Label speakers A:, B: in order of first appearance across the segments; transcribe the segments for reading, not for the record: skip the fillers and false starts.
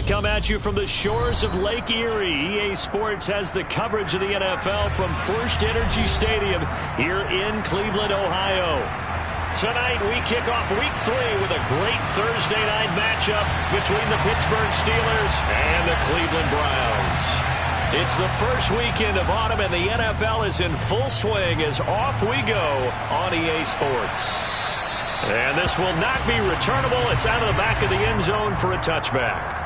A: we come at you from the shores of Lake Erie. EA Sports has the coverage of the NFL from First Energy Stadium here in Cleveland, Ohio. Tonight, we kick off Week 3 with a great Thursday night matchup between the Pittsburgh Steelers and the Cleveland Browns. It's the first weekend of autumn, and the NFL is in full swing as off we go on EA Sports. And this will not be returnable. It's out of the back of the end zone for a touchback.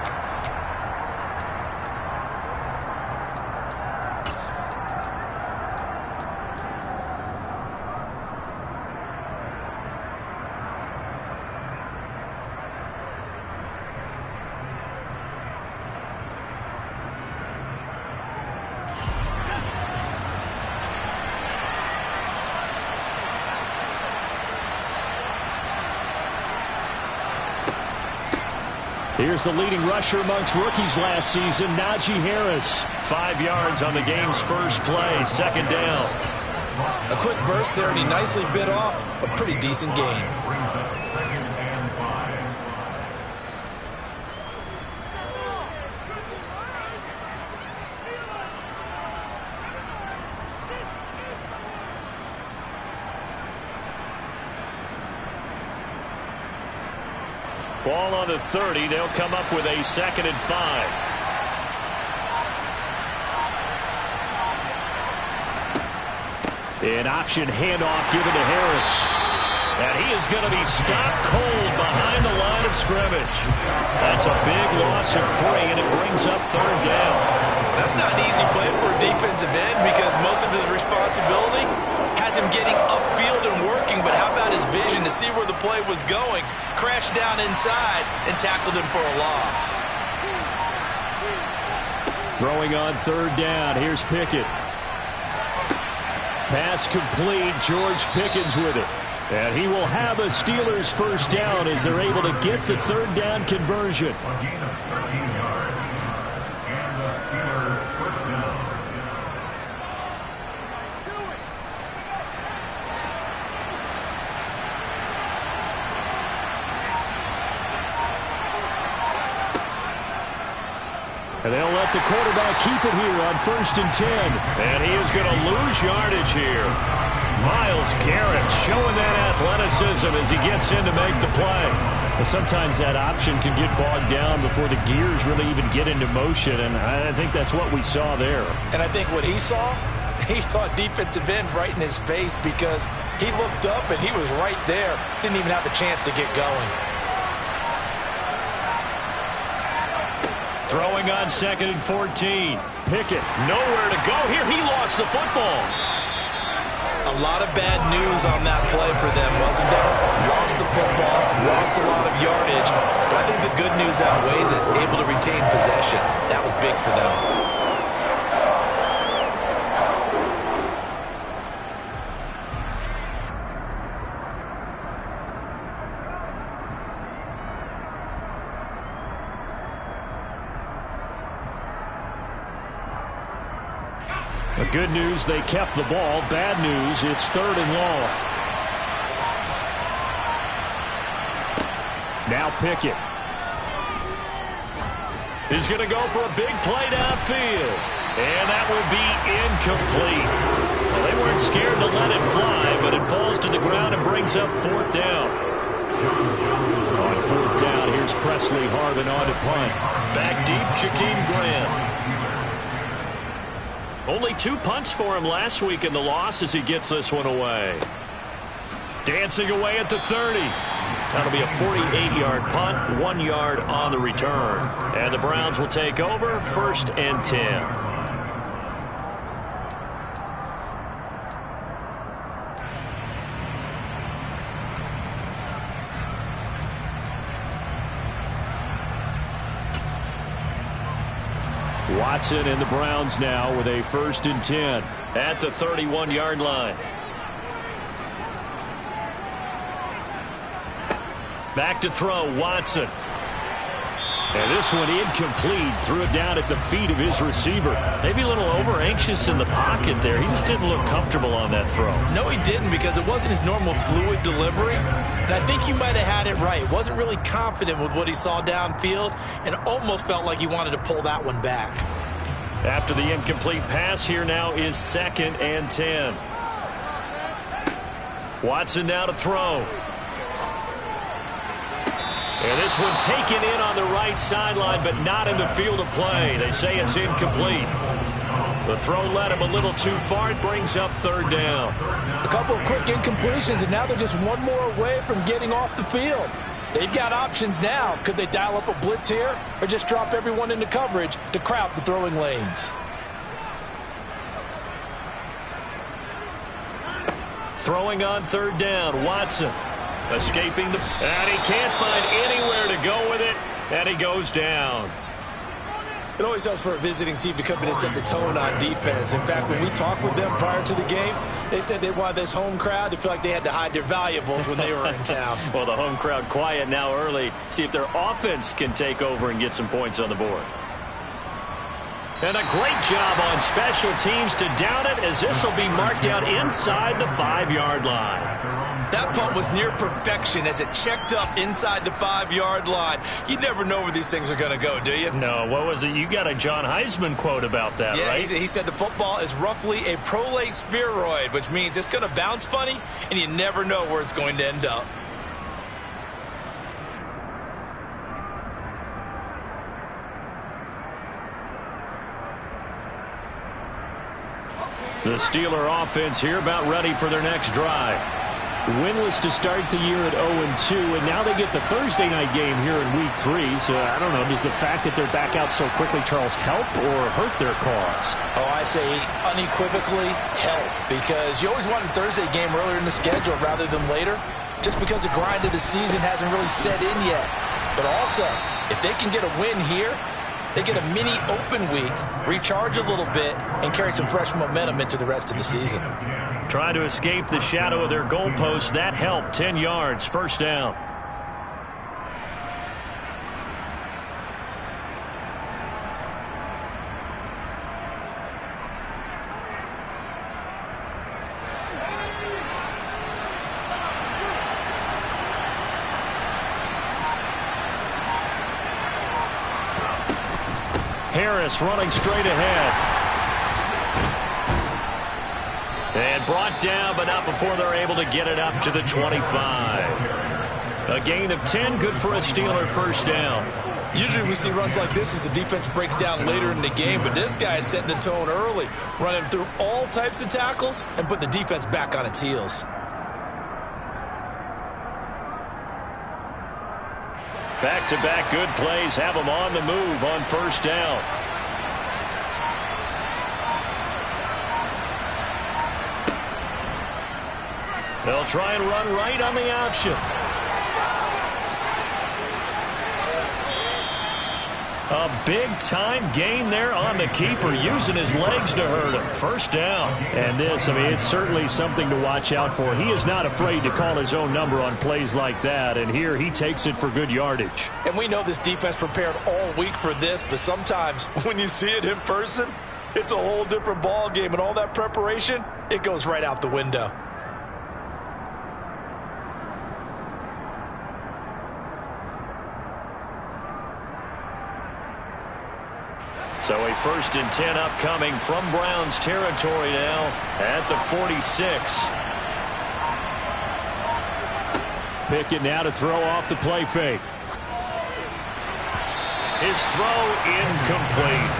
A: Here's the leading rusher amongst rookies last season, Najee Harris. 5 yards on the game's first play, second down.
B: A quick burst there, and he nicely bit off a pretty decent gain.
A: Ball on the 30. They'll come up with a 2nd and 5. An option handoff given to Harris. And he is going to be stopped cold behind the line of scrimmage. That's a big loss of 3, and it brings up 3rd down.
B: That's not an easy play for a defensive end because most of his responsibility has him getting upfield and working, but how about his vision to see where the play was going, crashed down inside, and tackled him for a loss.
A: Throwing on 3rd down. Here's Pickett. Pass complete. George Pickens with it. And he will have a Steelers first down as they're able to get the 3rd down conversion. And they'll let the quarterback keep it here on 1st and 10. And he is going to lose yardage here. Myles Garrett showing that athleticism as he gets in to make the play. And sometimes that option can get bogged down before the gears really even get into motion, and I think that's what we saw there.
B: And I think what he saw defensive end right in his face because he looked up and he was right there. Didn't even have a chance to get going.
A: Throwing on 2nd and 14. Pickett, nowhere to go here. He lost the football.
B: A lot of bad news on that play for them, wasn't there? Lost the football, lost a lot of yardage, but I think the good news outweighs it. Able to retain possession. That was big for them.
A: The good news, they kept the ball. Bad news, it's 3rd and long. Now Pickett. He's going to go for a big play downfield. And that will be incomplete. Well, they weren't scared to let it fly, but it falls to the ground and brings up 4th down. On 4th down, here's Presley Harvin on to punt. Back deep, Jakeem Graham. Only 2 punts for him last week in the loss as he gets this one away. Dancing away at the 30. That'll be a 48-yard punt, 1 yard on the return. And the Browns will take over 1st and 10. Watson and the Browns now with a 1st and 10 at the 31-yard line. Back to throw, Watson. And this one incomplete. Threw it down at the feet of his receiver. Maybe a little over-anxious in the pocket there. He just didn't look comfortable on that throw.
B: No, he didn't, because it wasn't his normal fluid delivery. And I think you might have had it right. Wasn't really confident with what he saw downfield and almost felt like he wanted to pull that one back.
A: After the incomplete pass, here now is 2nd and 10. Watson now to throw. And this one taken in on the right sideline, but not in the field of play. They say it's incomplete. The throw led him a little too far. It brings up 3rd down.
C: A couple of quick incompletions, and now they're just one more away from getting off the field. They've got options now. Could they dial up a blitz here or just drop everyone into coverage to crowd the throwing lanes?
A: Throwing on 3rd down, Watson. Escaping the... And he can't find anywhere to go with it, and he goes down.
B: It always helps for a visiting team to come in and set the tone on defense. In fact, when we talked with them prior to the game, they said they wanted this home crowd to feel like they had to hide their valuables when they were in town.
A: Well, the home crowd quiet now early. See if their offense can take over and get some points on the board. And a great job on special teams to down it, as this will be marked out inside the 5-yard line.
B: That punt was near perfection as it checked up inside the 5-yard line. You never know where these things are going to go, do you?
A: No, what was it? You got a John Heisman quote about that,
B: yeah,
A: right?
B: He said the football is roughly a prolate spheroid, which means it's going to bounce funny, and you never know where it's going to end up.
A: The Steeler offense here about ready for their next drive. Winless to start the year at 0-2, and now they get the Thursday night game here in Week 3. So, I don't know, does the fact that they're back out so quickly, Charles, help or hurt their cause?
C: Oh, I say unequivocally help, because you always wanted a Thursday game earlier in the schedule rather than later, just because the grind of the season hasn't really set in yet. But also, if they can get a win here, they get a mini open week, recharge a little bit, and carry some fresh momentum into the rest of the season.
A: Trying to escape the shadow of their goalpost. That helped. 10 yards, 1st down. Harris running straight ahead. And brought down, but not before they're able to get it up to the 25. A gain of 10, good for a Steeler 1st down.
B: Usually we see runs like this as the defense breaks down later in the game, but this guy is setting the tone early, running through all types of tackles and put the defense back on its heels.
A: Back-to-back good plays have them on the move on 1st down. They'll try and run right on the option. A big-time gain there on the keeper, using his legs to hurt him. 1st down. And this, I mean, it's certainly something to watch out for. He is not afraid to call his own number on plays like that, and here he takes it for good yardage.
C: And we know this defense prepared all week for this, but sometimes when you see it in person, it's a whole different ball game, and all that preparation, it goes right out the window.
A: So a 1st and 10 upcoming from Browns territory now at the 46. Pickett now to throw off the play fake. His throw incomplete.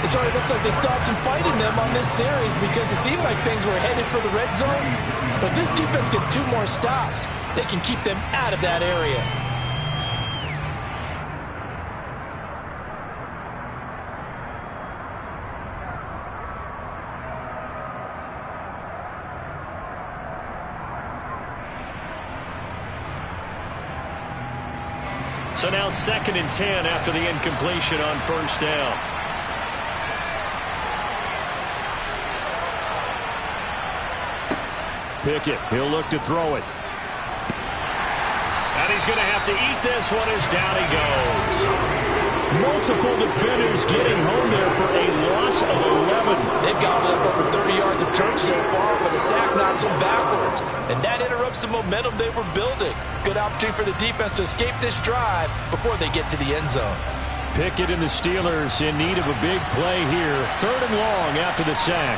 C: So it looks like they stopped some fight in them on this series because it seemed like things were headed for the red zone. But this defense gets 2 more stops. They can keep them out of that area.
A: So now 2nd and 10 after the incompletion on 1st down. Pickett, he'll look to throw it. And he's going to have to eat this one as down he goes. Multiple defenders getting home there for a loss of 11.
C: They've gobbled up over 30 yards of turf so far, but the sack knocks them backwards. And that interrupts the momentum they were building. Good opportunity for the defense to escape this drive before they get to the end zone.
A: Pickett and the Steelers in need of a big play here. 3rd and long after the sack.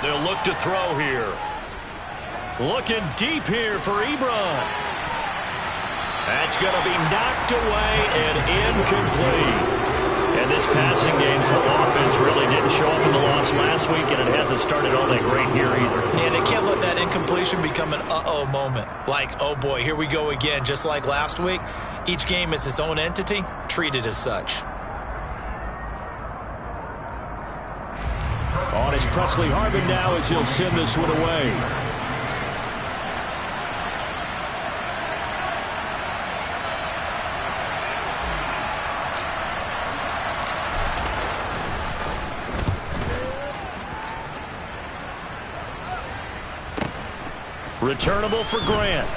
A: They'll look to throw here. Looking deep here for Ebron. That's going to be knocked away and incomplete. And this passing game's offense really didn't show up in the loss last week, and it hasn't started all that great here either.
B: And they can't let that incompletion become an uh-oh moment. Like, oh boy, here we go again, just like last week. Each game is its own entity, treated as such.
A: On is Presley Harvin now as he'll send this one away. Returnable for Grant.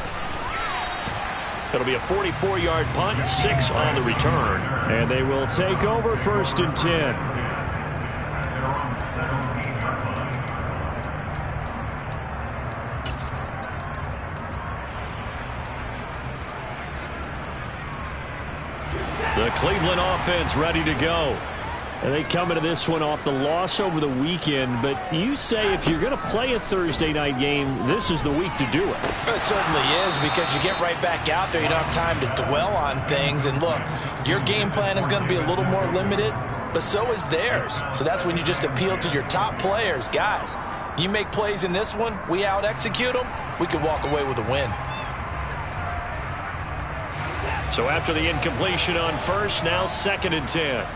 A: It'll be a 44-yard punt, 6 on the return. And they will take over 1st and 10. The Cleveland offense ready to go. And they come into this one off the loss over the weekend. But you say if you're going to play a Thursday night game, this is the week to do it.
C: It certainly is, because you get right back out there. You don't have time to dwell on things. And look, your game plan is going to be a little more limited, but so is theirs. So that's when you just appeal to your top players. Guys, you make plays in this one, we out-execute them, we can walk away with a win.
A: So after the incompletion on 1st, now 2nd and 10.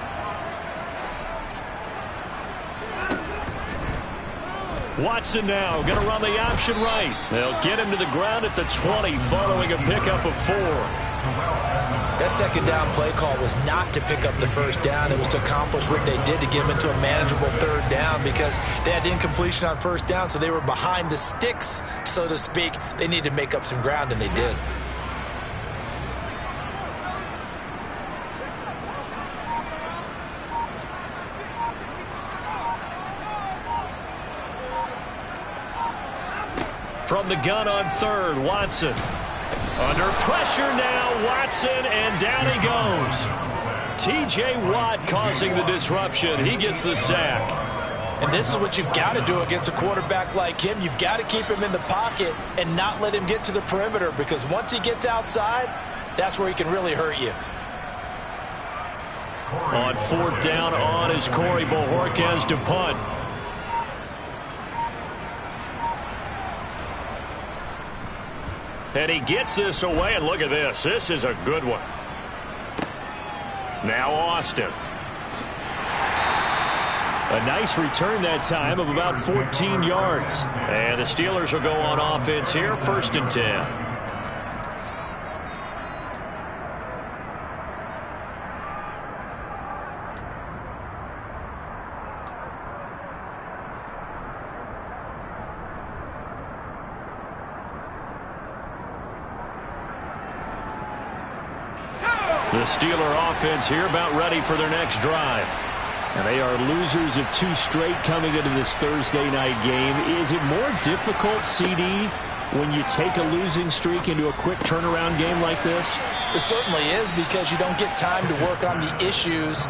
A: Watson now going to run the option right. They'll get him to the ground at the 20 following a pickup of 4.
B: That 2nd down play call was not to pick up the 1st down. It was to accomplish what they did to get them into a manageable 3rd down, because they had incompletion on 1st down, so they were behind the sticks, so to speak. They needed to make up some ground, and they did.
A: From the gun on 3rd, Watson. Under pressure now, Watson, and down he goes. T.J. Watt causing the disruption. He gets the sack.
C: And this is what you've got to do against a quarterback like him. You've got to keep him in the pocket and not let him get to the perimeter, because once he gets outside, that's where he can really hurt you.
A: On 4th down, on is Corey Bojorquez to punt. And he gets this away, and look at this. This is a good one. Now Austin. A nice return that time of about 14 yards. And the Steelers will go on offense here, 1st and 10. The Steeler offense here about ready for their next drive. And they are losers of 2 straight coming into this Thursday night game. Is it more difficult, CD, when you take a losing streak into a quick turnaround game like this?
C: It certainly is, because you don't get time to work on the issues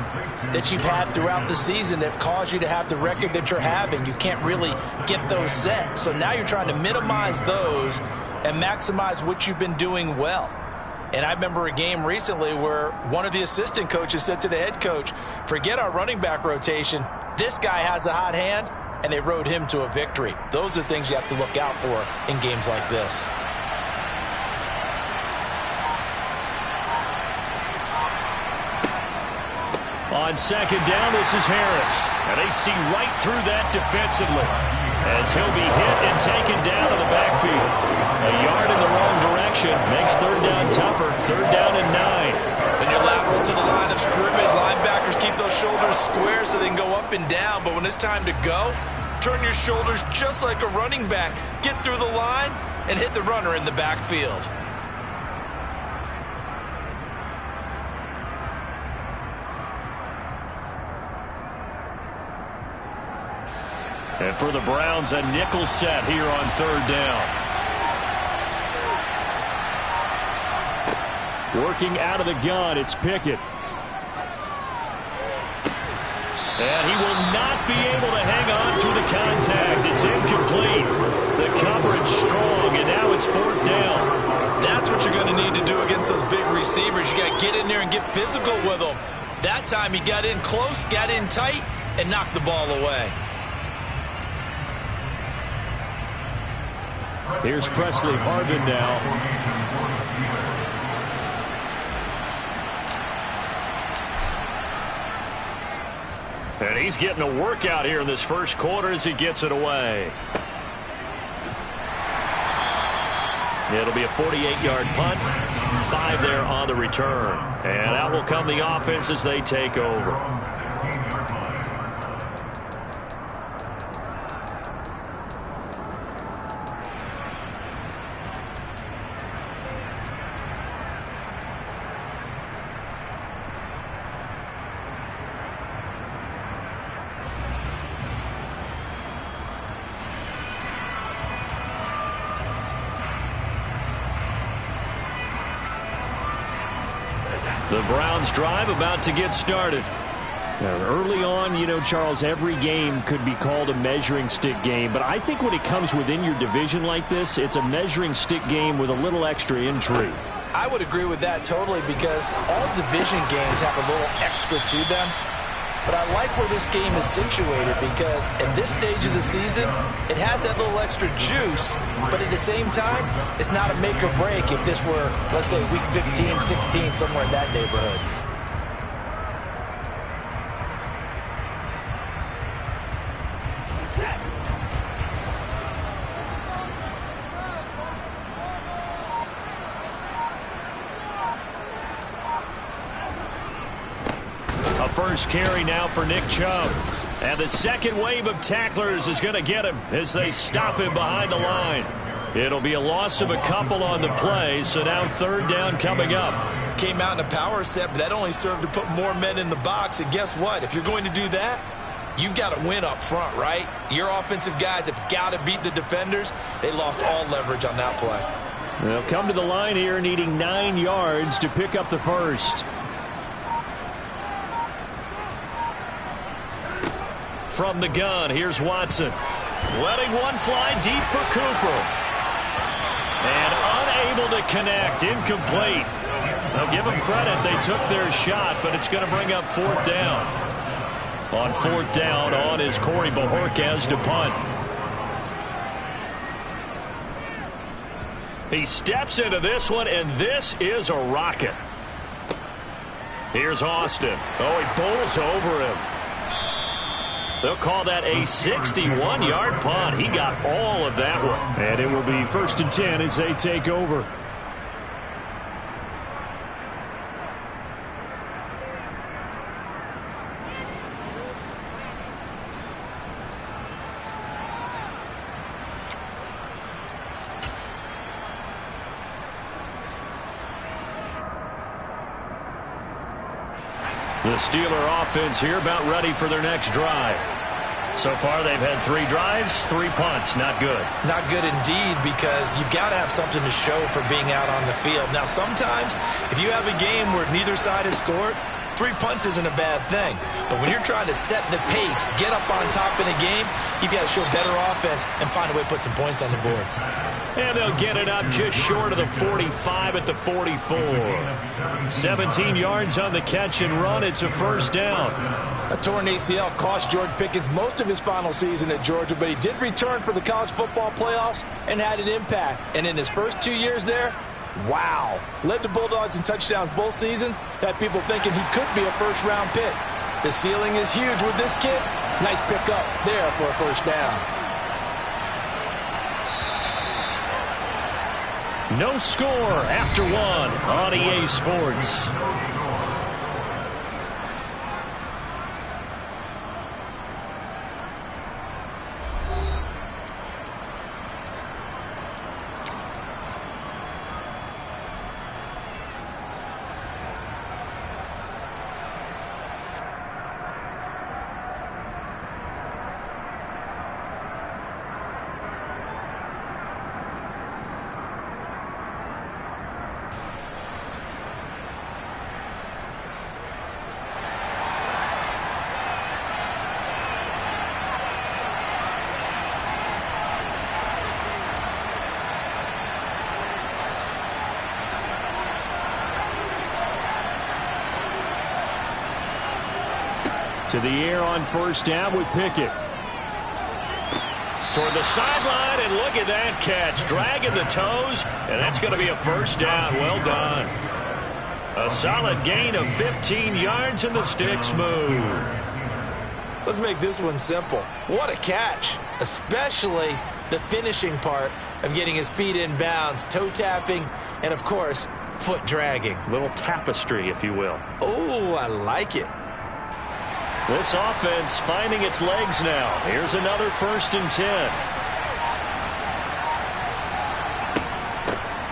C: that you've had throughout the season that have caused you to have the record that you're having. You can't really get those set. So now you're trying to minimize those and maximize what you've been doing well. And I remember a game recently where one of the assistant coaches said to the head coach, forget our running back rotation. This guy has a hot hand, and they rode him to a victory. Those are things you have to look out for in games like this.
A: On 2nd down, this is Harris. And they see right through that defensively, as he'll be hit and taken down to the backfield. A yard in the wrong direction makes 3rd down tougher. 3rd down and 9.
B: Then you're lateral to the line of scrimmage. Linebackers keep those shoulders square so they can go up and down. But when it's time to go, turn your shoulders just like a running back. Get through the line and hit the runner in the backfield.
A: And for the Browns, a nickel set here on third down. Working out of the gun, it's Pickett. And he will not be able to hang on through the contact. It's incomplete. The coverage strong, and now it's fourth down.
B: That's what you're going to need to do against those big receivers. You got to get in there and get physical with them. That time he got in close, got in tight, and knocked the ball away.
A: Here's Presley Harvin now. And he's getting a workout here in this first quarter as he gets it away. It'll be a 48-yard punt. 5 there on the return. And out will come the offense as they take over. The Browns drive about to get started. Now, early on, you know, Charles, every game could be called a measuring stick game. But I think when it comes within your division like this, it's a measuring stick game with a little extra intrigue.
C: I would agree with that totally because all division games have a little extra to them. But I like where this game is situated because at this stage of the season, it has that little extra juice, but at the same time, it's not a make or break if this were, let's say, week 15, 16, somewhere in that neighborhood.
A: First carry now for Nick Chubb. And the second wave of tacklers is going to get him as they stop him behind the line. It'll be a loss of a couple on the play, so now third down coming up.
B: Came out in a power set, but that only served to put more men in the box. And guess what? If you're going to do that, you've got to win up front, right? Your offensive guys have got to beat the defenders. They lost all leverage on that play.
A: They'll come to the line here needing 9 yards to pick up the first. From the gun, here's Watson. Letting one fly deep for Cooper. And unable to connect. Incomplete. They'll give them credit. They took their shot, but it's going to bring up fourth down. On fourth down, on is Corey Bajorquez to punt. He steps into this one, and this is a rocket. Here's Austin. Oh, he pulls over him. They'll call that a 61-yard punt. He got all of that one. And it will be first and 10 as they take over. The Steeler offense here about ready for their next drive. So far, they've had 3 drives, 3 punts. Not good.
B: Not good indeed, because you've got to have something to show for being out on the field. Now, sometimes, if you have a game where neither side has scored, 3 punts isn't a bad thing. But when you're trying to set the pace, get up on top in a game, you've got to show better offense and find a way to put some points on the board.
A: And they'll get it up just short of the 45 at the 44. 17 yards on the catch and run. It's a first down.
C: A torn ACL cost George Pickens most of his final season at Georgia, but he did return for the college football playoffs and had an impact. And in his first 2 years there, wow. Led the Bulldogs in touchdowns both seasons. Had people thinking he could be a first-round pick. The ceiling is huge with this kid. Nice pickup there for a first down.
A: No score after 1 on EA Sports. To the air on first down with Pickett. Toward the sideline, and look at that catch. Dragging the toes, and that's going to be a first down. Well done. A solid gain of 15 yards, and the sticks move.
B: Let's make this one simple. What a catch, especially the finishing part of getting his feet in bounds, toe tapping, and, of course, foot dragging.
A: Little tapestry, if you will.
B: Oh, I like it.
A: This offense finding its legs now. Here's another 1st and 10.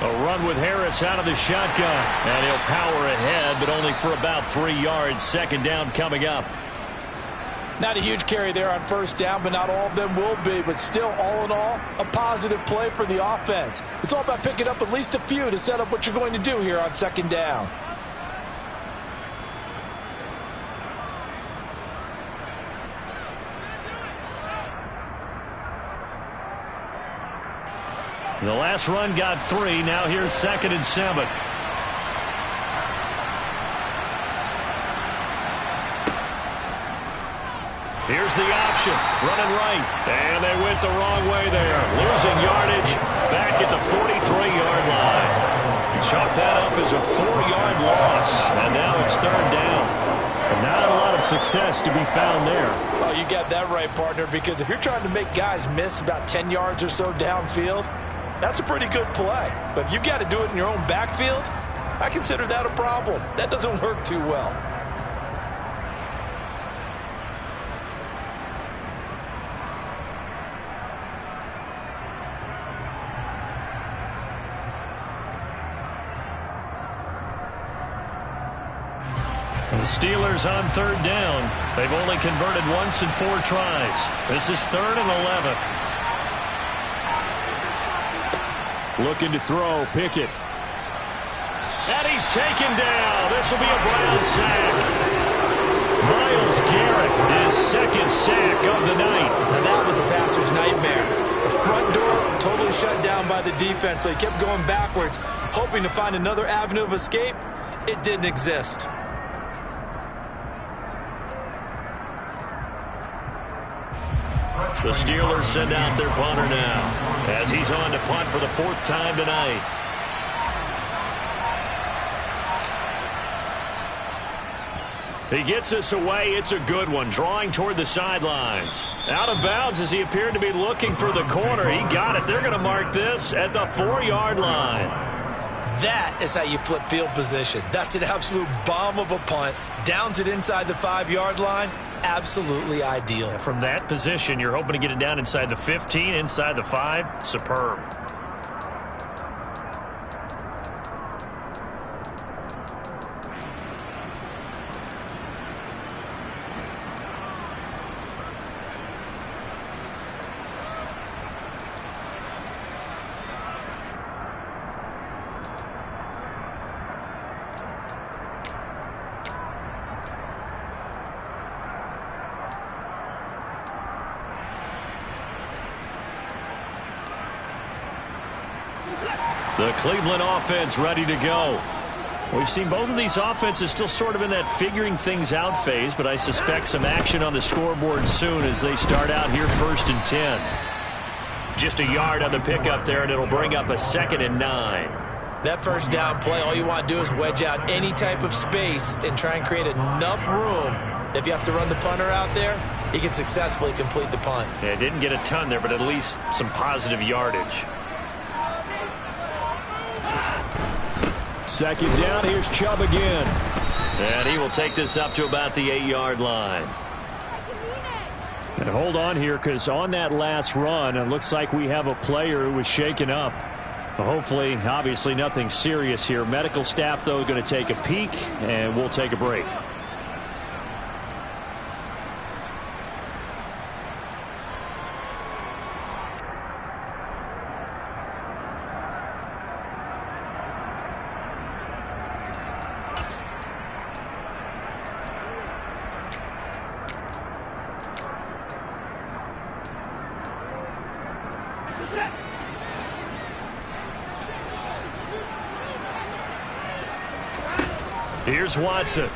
A: A run with Harris out of the shotgun. And he'll power ahead, but only for about 3 yards. 2nd down coming up.
C: Not a huge carry there on first down, but not all of them will be. But still, all in all, a positive play for the offense. It's all about picking up at least a few to set up what you're going to do here on 2nd down.
A: The last run got 3. Now here's 2nd and 7. Here's the option. Running right. And they went the wrong way there. Losing yardage back at the 43-yard line. Chalk that up as a 4-yard loss. And now it's 3rd down. And not a lot of success to be found there.
C: Oh, you got that right, partner, because if you're trying to make guys miss about 10 yards or so downfield, that's a pretty good play. But if you've got to do it in your own backfield, I consider that a problem. That doesn't work too well.
A: The Steelers on 3rd down. They've only converted once in 4 tries. This is 3rd and 11. Looking to throw, Pickett. And he's taken down. This will be a Brown sack. Myles Garrett, his 2nd sack of the night.
B: Now that was a passer's nightmare. The front door totally shut down by the defense, so he kept going backwards, hoping to find another avenue of escape. It didn't exist.
A: The Steelers send out their punter now as he's on to punt for the 4th time tonight. He gets us away. It's a good one. Drawing toward the sidelines. Out of bounds as he appeared to be looking for the corner. He got it. They're going to mark this at the 4-yard line.
B: That is how you flip field position. That's an absolute bomb of a punt. Downs it inside the 5-yard line. Absolutely ideal.
A: From that position, you're hoping to get it down inside the 15, inside the 5. Superb. The Cleveland offense ready to go. We've seen both of these offenses still sort of in that figuring things out phase, but I suspect some action on the scoreboard soon as they start out here 1st and 10. Just a yard on the pickup there, and it'll bring up a 2nd and 9.
B: That 1st down play, all you want to do is wedge out any type of space and try and create enough room that if you have to run the punter out there, he can successfully complete the punt.
A: Yeah, didn't get a ton there, but at least some positive yardage. 2nd down, here's Chubb again. And he will take this up to about the 8-yard line. And hold on here, because on that last run, it looks like we have a player who was shaken up. Hopefully, obviously nothing serious here. Medical staff, though, going to take a peek, and we'll take a break. Here's Watson.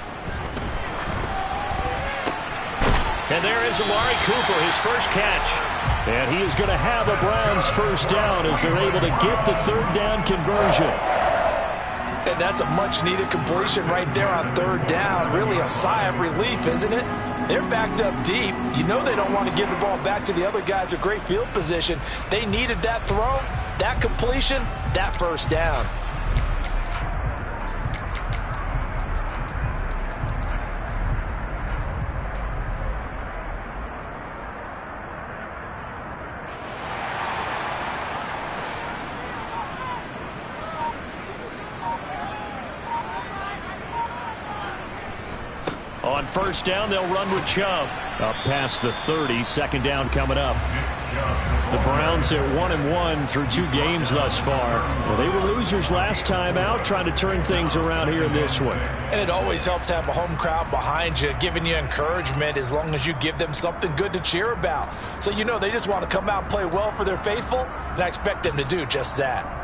A: And there is Amari Cooper, his first catch. And he is going to have a Browns first down as they're able to get the third down conversion.
C: And that's a much-needed completion right there on third down. Really a sigh of relief, isn't it? They're backed up deep. You know they don't want to give the ball back to the other guys in great field position. They needed that throw, that completion, that first down.
A: On first down, they'll run with Chubb. Up past the 30, second down coming up. The Browns at 1-1 through 2 games thus far. Well, they were losers last time out, trying to turn things around here in this one.
C: And it always helps to have a home crowd behind you, giving you encouragement as long as you give them something good to cheer about. So you know they just want to come out and play well for their faithful, and I expect them to do just that.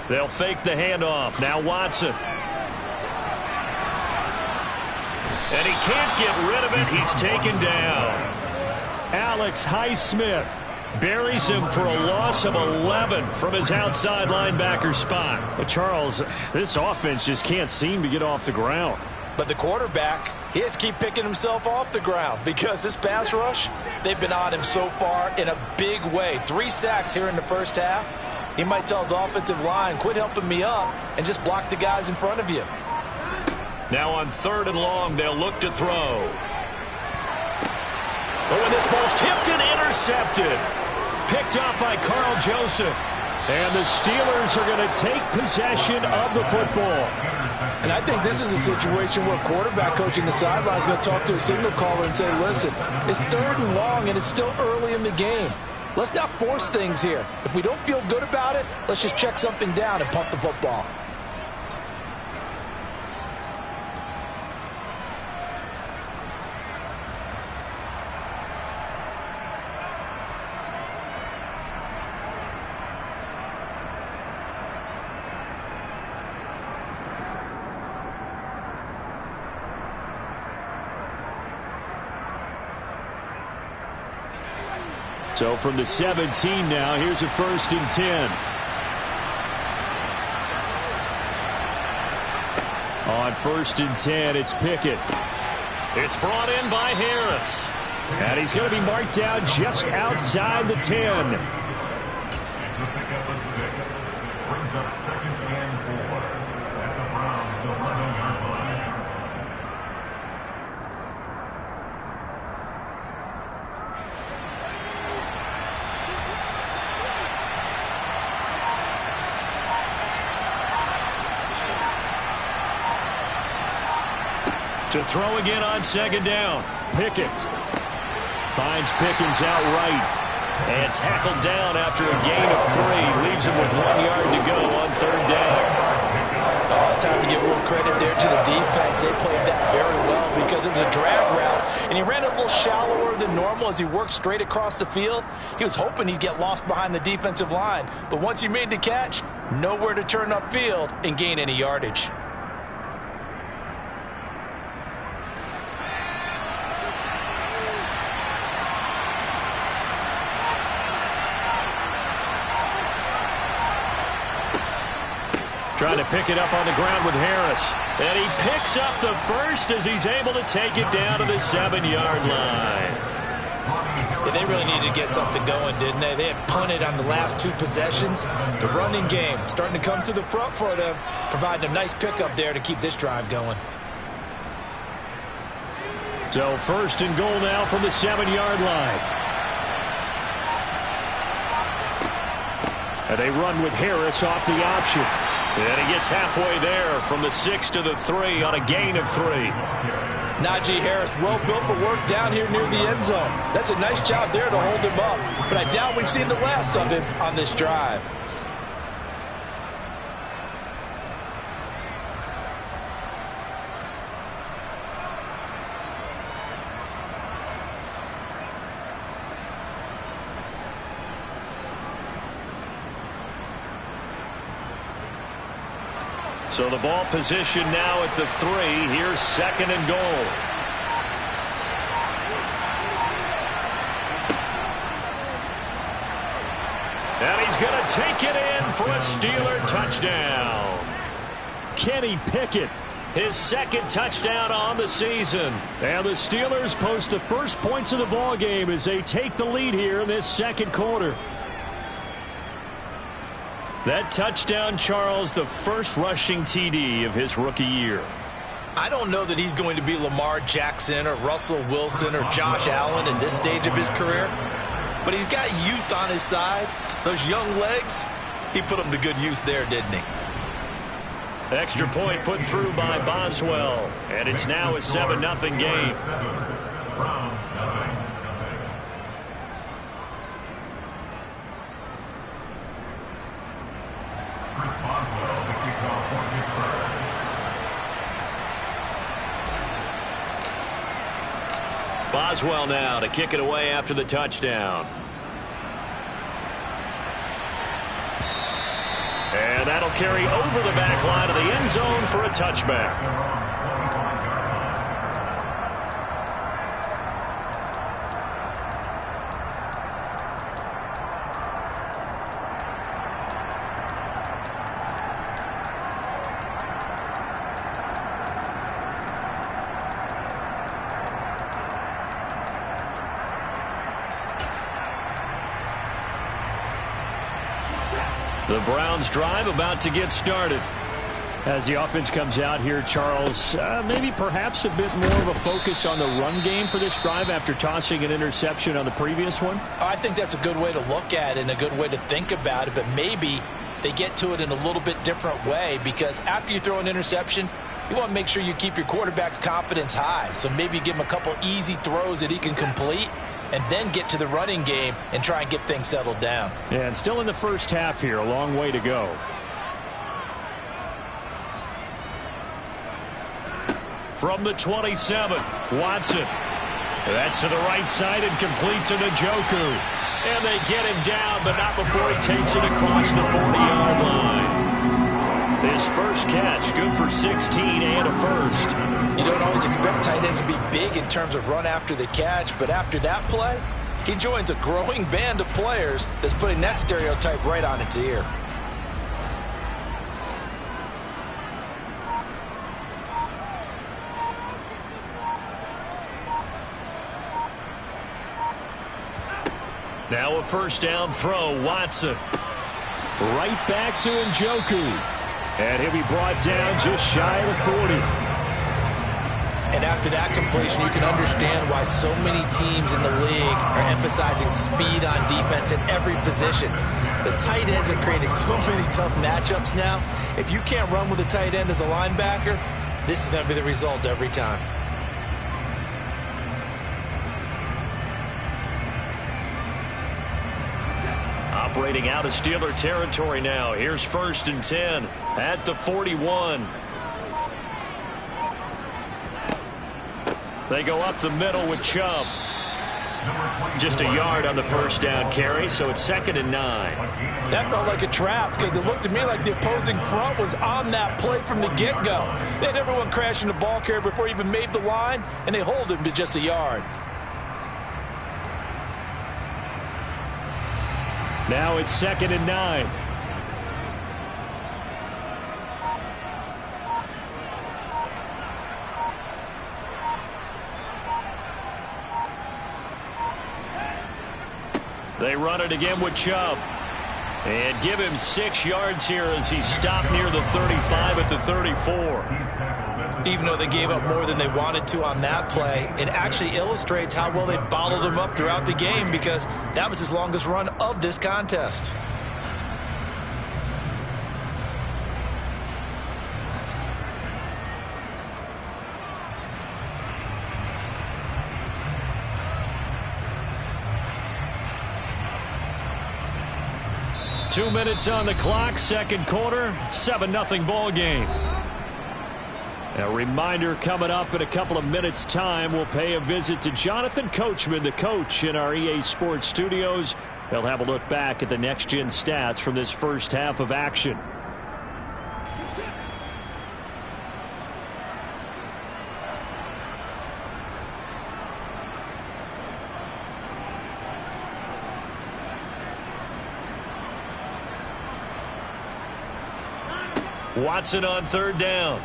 A: They'll fake the handoff. Now Watson. And he can't get rid of it. He's taken down. Alex Highsmith buries him for a loss of 11 from his outside linebacker spot. But Charles, this offense just can't seem to get off the ground.
C: But the quarterback, he has to keep picking himself off the ground because this pass rush, they've been on him so far in a big way. 3 sacks here in the first half. He might tell his offensive line, quit helping me up and just block the guys in front of you.
A: Now on 3rd and long, they'll look to throw. Oh, and this ball's tipped and intercepted. Picked up by Carl Joseph. And the Steelers are going to take possession of the football.
C: And I think this is a situation where quarterback coach in the sideline is going to talk to a signal caller and say, listen, it's 3rd and long and it's still early in the game. Let's not force things here. If we don't feel good about it, let's just check something down and punt the football.
A: So from the 17 now, here's a 1st and 10. On 1st and 10, it's Pickett. It's brought in by Harris. And he's going to be marked down just outside the 10.
D: Brings up 2nd and 4 at the Browns' 11-yard line.
A: To throw again on 2nd down. Pickett finds Pickens out right. And tackled down after a gain of 3. Leaves him with 1 yard to go on 3rd down.
C: Oh, it's time to give a little credit there to the defense. They played that very well because it was a drag route. And he ran a little shallower than normal as he worked straight across the field. He was hoping he'd get lost behind the defensive line. But once he made the catch, nowhere to turn upfield and gain any yardage.
A: Trying to pick it up on the ground with Harris. And he picks up the first as he's able to take it down to the 7-yard line.
B: Yeah, they really needed to get something going, didn't they? They had punted on the last 2 possessions. The running game starting to come to the front for them, providing a nice pickup there to keep this drive going.
A: So 1st and goal now from the 7-yard line. And they run with Harris off the option. And he gets halfway there from the 6 to the 3 on a gain of 3.
C: Najee Harris, well built for work down here near the end zone. That's a nice job there to hold him up. But I doubt we've seen the last of him on this drive.
A: So the ball position now at the 3. Here's 2nd and goal. And he's going to take it in for a Steeler touchdown. Kenny Pickett, his 2nd touchdown on the season. And the Steelers post the first points of the ball game as they take the lead here in this 2nd quarter. That touchdown, Charles, the first rushing TD of his rookie year.
B: I don't know that he's going to be Lamar Jackson or Russell Wilson or Josh Allen at this stage of his career, but he's got youth on his side. Those young legs, he put them to good use there, didn't he?
A: Extra point put through by Boswell, and it's now a 7-0 game. Boswell now to kick it away after the touchdown. And that'll carry over the back line of the end zone for a touchback. The Browns drive about to get started.
E: As the offense comes out here, Charles, maybe perhaps a bit more of a focus on the run game for this drive after tossing an interception on the previous one?
C: I think that's a good way to look at it and a good way to think about it, but maybe they get to it in a little bit different way, because after you throw an interception, you want to make sure you keep your quarterback's confidence high. So maybe give him a couple easy throws that he can complete, and then get to the running game and try and get things settled down.
E: Yeah, and still in the first half here, a long way to go.
A: From the 27, Watson. That's to the right side and complete to Njoku. And they get him down, but not before he takes it across the 40-yard line. His first catch, good for 16 and a first.
C: You don't always expect tight ends to be big in terms of run after the catch, but after that play, he joins a growing band of players that's putting that stereotype right on its ear.
A: Now a first down throw, Watson.
E: Right back to Njoku. And he'll be brought down just shy of the 40.
B: And after that completion, you can understand why so many teams in the league are emphasizing speed on defense at every position. The tight ends are creating so many tough matchups now. If you can't run with a tight end as a linebacker, this is going to be the result every time.
A: Operating out of Steeler territory now. Here's 1st and 10 at the 41. They go up the middle with Chubb. Just a yard on the first down carry, so it's 2nd and 9.
C: That felt like a trap, because it looked to me like the opposing front was on that play from the get-go. They had everyone crashing the ball carrier before he even made the line, and they hold him to just a yard.
E: Now it's 2nd and 9.
A: They run it again with Chubb. And give him 6 yards here as he stopped near the 35 at the 34.
B: Even though they gave up more than they wanted to on that play, it actually illustrates how well they bottled him up throughout the game, because that was his longest run of this contest.
E: Two minutes on the clock, second quarter, 7-0 ball game. A reminder coming up in a couple of minutes' time. We'll pay a visit to Jonathan Coachman, the coach in our EA Sports studios. He'll have a look back at the next-gen stats from this first half of action.
A: Watson on third down.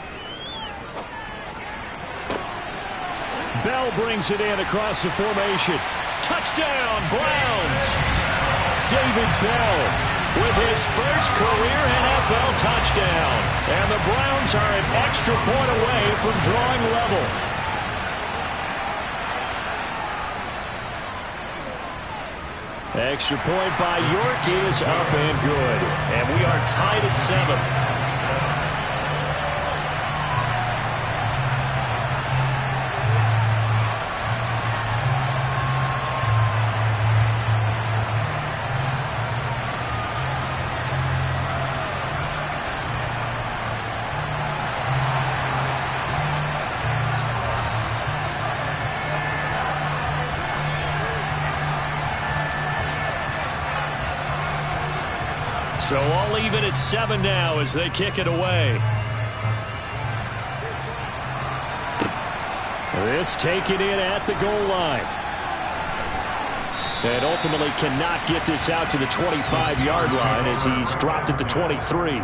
E: Bell brings it in across the formation. Touchdown, Browns! David Bell with his first career NFL touchdown. And the Browns are an extra point away from drawing level. Extra point by York is up and good. And we are tied at 7. So all even at 7 now as they kick it away. This taken in at the goal line. And ultimately cannot get this out to the 25-yard line as he's dropped at the 23.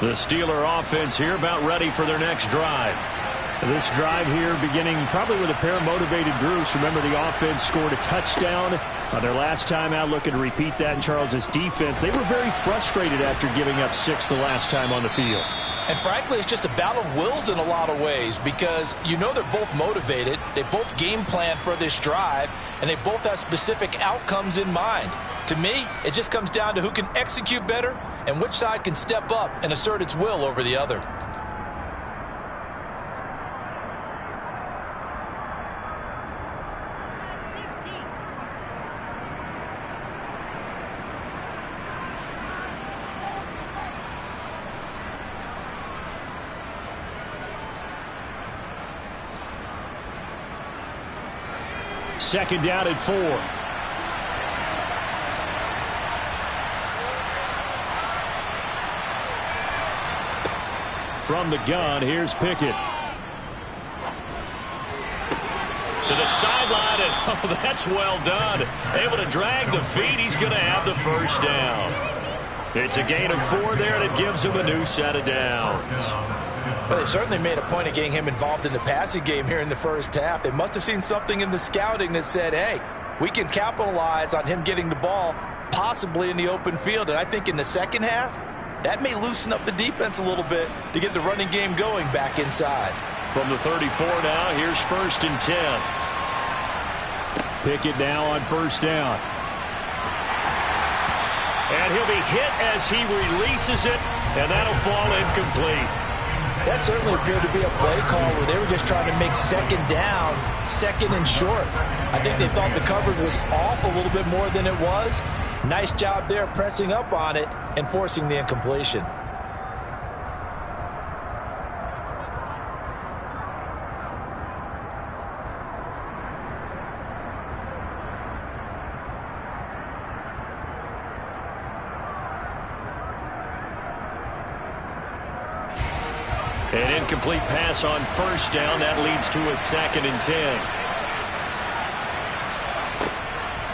E: The Steeler offense here about ready for their next drive. This drive here beginning probably with a pair of motivated groups. Remember, the offense scored a touchdown on their last time out. Looking to repeat that in Charles's defense. They were very frustrated after giving up 6 the last time on the field.
C: And frankly, it's just a battle of wills in a lot of ways because you know they're both motivated. They both game plan for this drive, and they both have specific outcomes in mind. To me, it just comes down to who can execute better and which side can step up and assert its will over the other.
E: Second down at 4. From the gun, here's Pickett.
A: To the sideline, and oh, that's well done. Able to drag the feet. He's going to have the first down. It's a gain of 4 there, and it gives him a new set of downs.
C: Well, they certainly made a point of getting him involved in the passing game here in the first half. They must have seen something in the scouting that said, hey, we can capitalize on him getting the ball possibly in the open field. And I think in the second half, that may loosen up the defense a little bit to get the running game going back inside.
A: From the 34 now, here's 1st and 10.
E: Pickett now on first down.
A: And he'll be hit as he releases it, and that'll fall incomplete.
C: That certainly appeared to be a play call where they were just trying to make second down, second and short. I think they thought the coverage was off a little bit more than it was. Nice job there pressing up on it and forcing the incompletion.
A: An incomplete pass on first down. That leads to a 2nd and 10.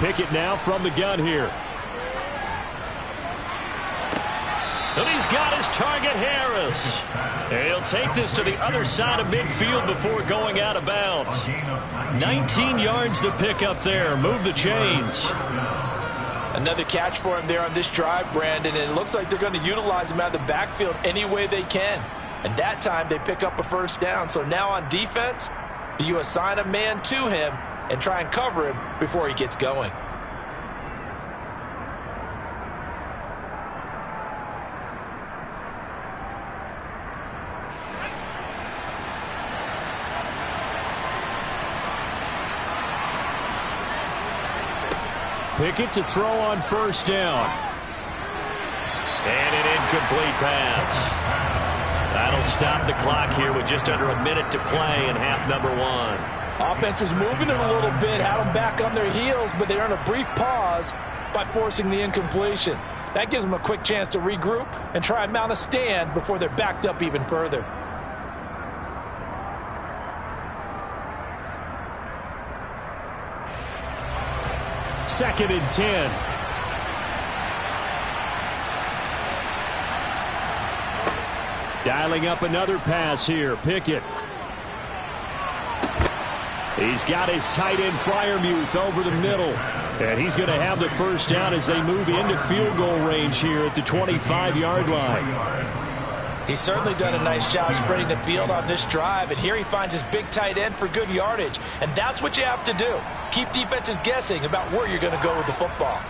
E: Pickett now from the gun here.
A: And he's got his target, Harris. And he'll take this to the other side of midfield before going out of bounds. 19 yards to pick up there. Move the chains.
C: Another catch for him there on this drive, Brandon, and it looks like they're going to utilize him out of the backfield any way they can. And that time they pick up a first down. So now on defense, do you assign a man to him and try and cover him before he gets going?
E: Pickett to throw on first down.
A: And an incomplete pass. That'll stop the clock here with just under a minute to play in half number 1.
C: Offense was moving it a little bit, had them back on their heels, but they earned a brief pause by forcing the incompletion. That gives them a quick chance to regroup and try and mount a stand before they're backed up even further.
E: Second and 10. Dialing up another pass here. Pickett. He's got his tight end Freiermuth over the middle. And he's going to have the first down as they move into field goal range here at the 25-yard line.
C: He's certainly done a nice job spreading the field on this drive. And here he finds his big tight end for good yardage. And that's what you have to do. Keep defenses guessing about where you're going to go with the football.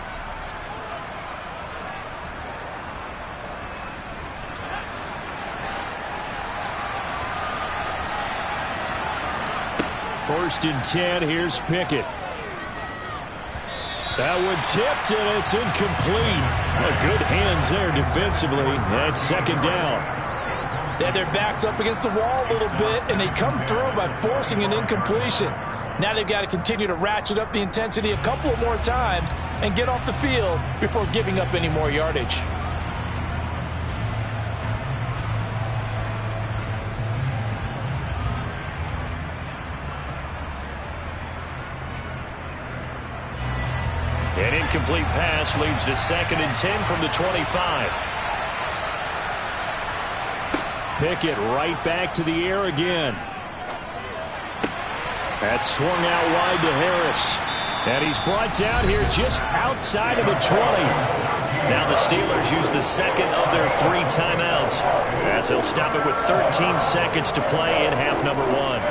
E: First and 10, here's Pickett. That one tipped, and it's incomplete. Good hands there defensively. That's second down.
C: They had their backs up against the wall a little bit, and they come through by forcing an incompletion. Now they've got to continue to ratchet up the intensity a couple of more times and get off the field before giving up any more yardage.
A: An incomplete pass leads to second and 10 from the 25.
E: Pickett right back to the air again. That's swung out wide to Harris. And he's brought down here just outside of the 20.
A: Now the Steelers use the second of their 3 timeouts as they'll stop it with 13 seconds to play in half number 1.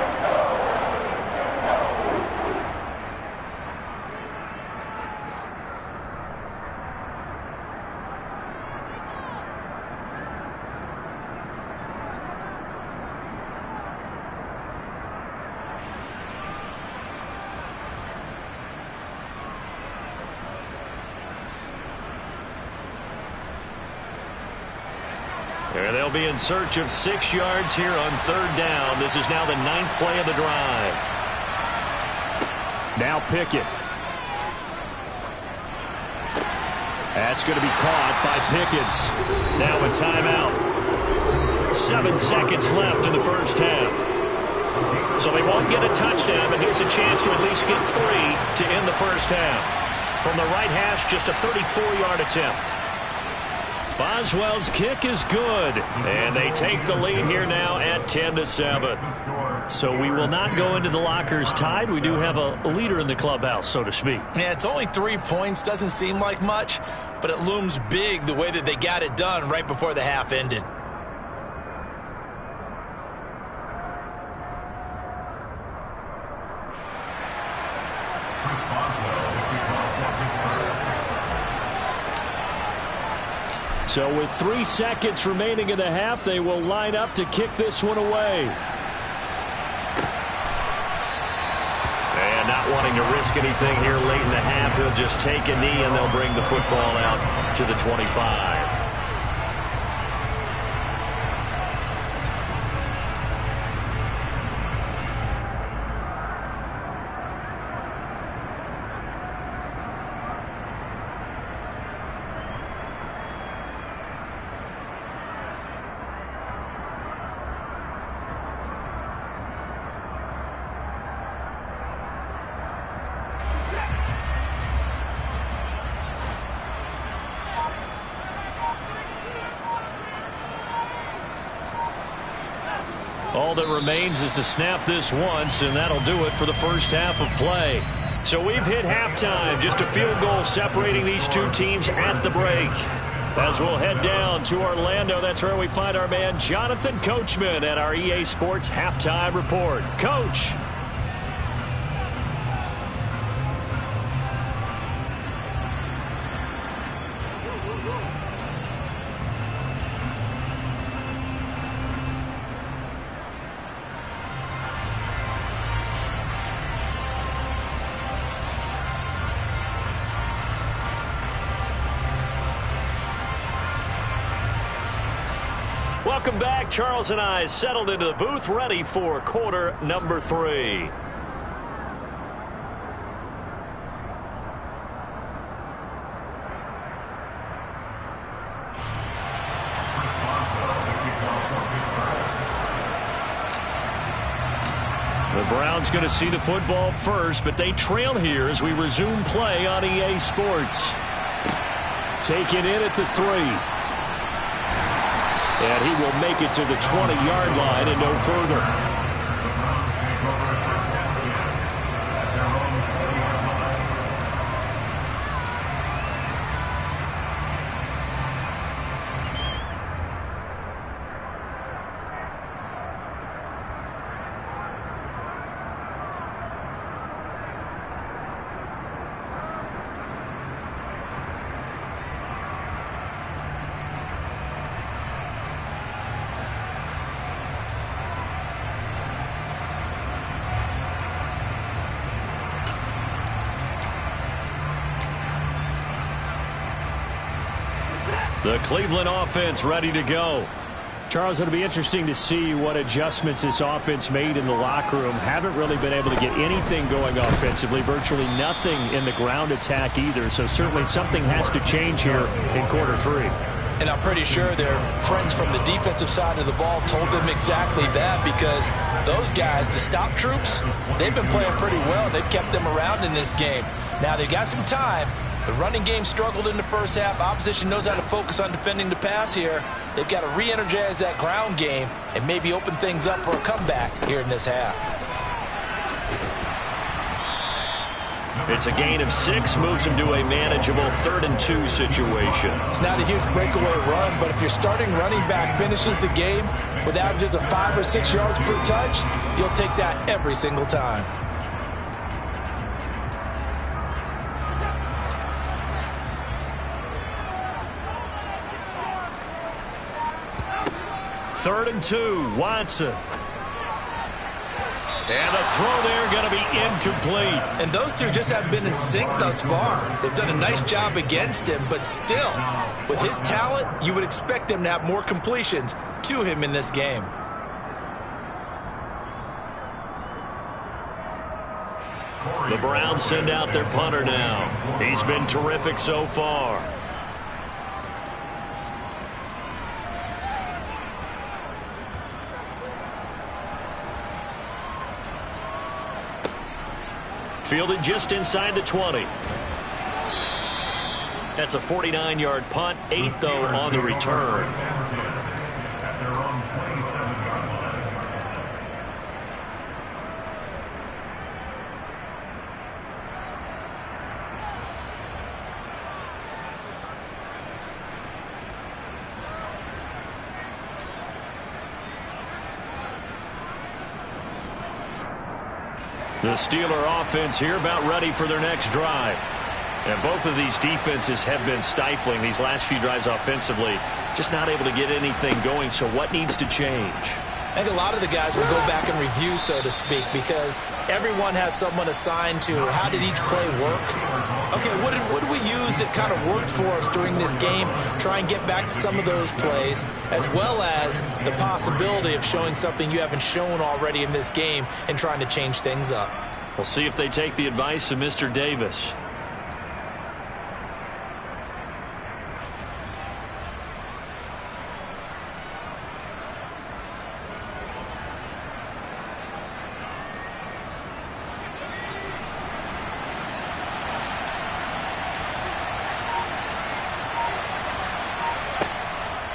A: They'll be in search of 6 yards here on third down. This is now the 9th play of the drive.
E: Now Pickett. That's going to be caught by Pickens.
A: Now a timeout. 7 seconds left in the first half. So they won't get a touchdown, but here's a chance to at least get 3 to end the first half. From the right hash, just a 34-yard attempt. Boswell's kick is good, and they take the lead here now at 10-7. So we will not go into the lockers tied. We do have a leader in the clubhouse, so to speak.
B: Yeah, it's only 3 points. Doesn't seem like much, but it looms big the way that they got it done right before the half ended.
E: So with 3 seconds remaining in the half, they will line up to kick this one away.
A: And not wanting to risk anything here late in the half, he'll just take a knee and they'll bring the football out to the 25. All that remains is to snap this once, and that'll do it for the first half of play. So we've hit halftime, just a field goal separating these two teams at the break. As we'll head down to Orlando, that's where we find our man Jonathan Coachman at our EA Sports Halftime Report. Coach. Welcome back. Charles and I settled into the booth, ready for quarter number 3.
E: Browns going to see the football first, but they trail here as we resume play on EA Sports. Taken in at the 3. And he will make it to the 20-yard line and no further. The Cleveland offense ready to go. Charles, it'll be interesting to see what adjustments this offense made in the locker room. Haven't really been able to get anything going offensively, virtually nothing in the ground attack either. So certainly something has to change here in quarter 3.
C: And I'm pretty sure their friends from the defensive side of the ball told them exactly that, because those guys, the stop troops, they've been playing pretty well. They've kept them around in this game. Now they've got some time. The running game struggled in the first half. Opposition knows how to focus on defending the pass here. They've got to re-energize that ground game and maybe open things up for a comeback here in this half.
E: It's a gain of 6, moves him to a manageable 3rd and 2 situation.
C: It's not a huge breakaway run, but if your starting running back finishes the game with averages of 5 or 6 yards per touch, you'll take that every single time.
E: Third and 2, Watson. And the throw there going to be incomplete.
B: And those two just haven't been in sync thus far. They've done a nice job against him, but still, with his talent, you would expect them to have more completions to him in this game.
E: The Browns send out their punter now. He's been terrific so far. Fielded just inside the 20. That's a 49-yard punt, 8 though on the return.
D: At their own 27-yard line.
E: The Steeler offense here about ready for their next drive. And both of these defenses have been stifling these last few drives offensively. Just not able to get anything going, so what needs to change?
B: I think a lot of the guys will go back and review, so to speak, because everyone has someone assigned to how did each play work. Okay, what did we use that kind of worked for us during this game? Try and get back to some of those plays, as well as the possibility of showing something you haven't shown already in this game and trying to change things up.
E: We'll see if they take the advice of Mr. Davis.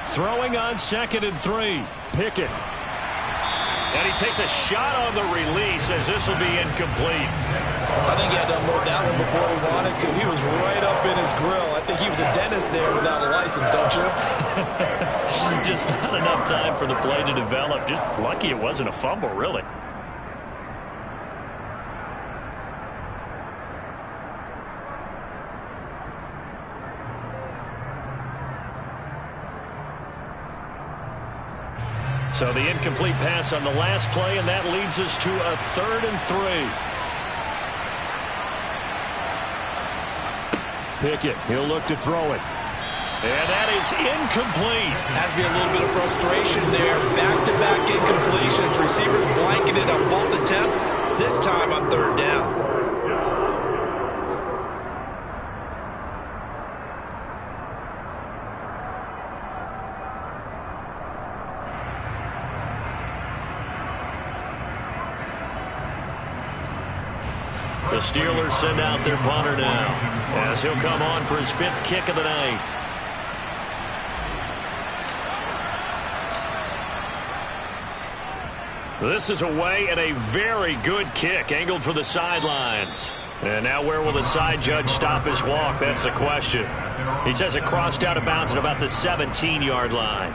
E: Throwing on 2nd and 3. Pickett. And he takes a shot on the release as this will be incomplete.
B: I think he had to unload that one before he wanted to. He was right up in his grill. I think he was a dentist there without a license, don't you?
E: Just not enough time for the play to develop. Just lucky it wasn't a fumble, really. So the incomplete pass on the last play, and that leads us to a 3rd and 3. Pickett, he'll look to throw it. And that is incomplete.
B: Has to be a little bit of frustration there. Back-to-back incompletions. Receivers blanketed on both attempts, this time on 3rd down.
A: The Steelers send out their punter now, as he'll come on for his 5th kick of the night. This is away and a very good kick, angled for the sidelines. And now where will the side judge stop his walk? That's the question. He says it crossed out of bounds at about the 17-yard line.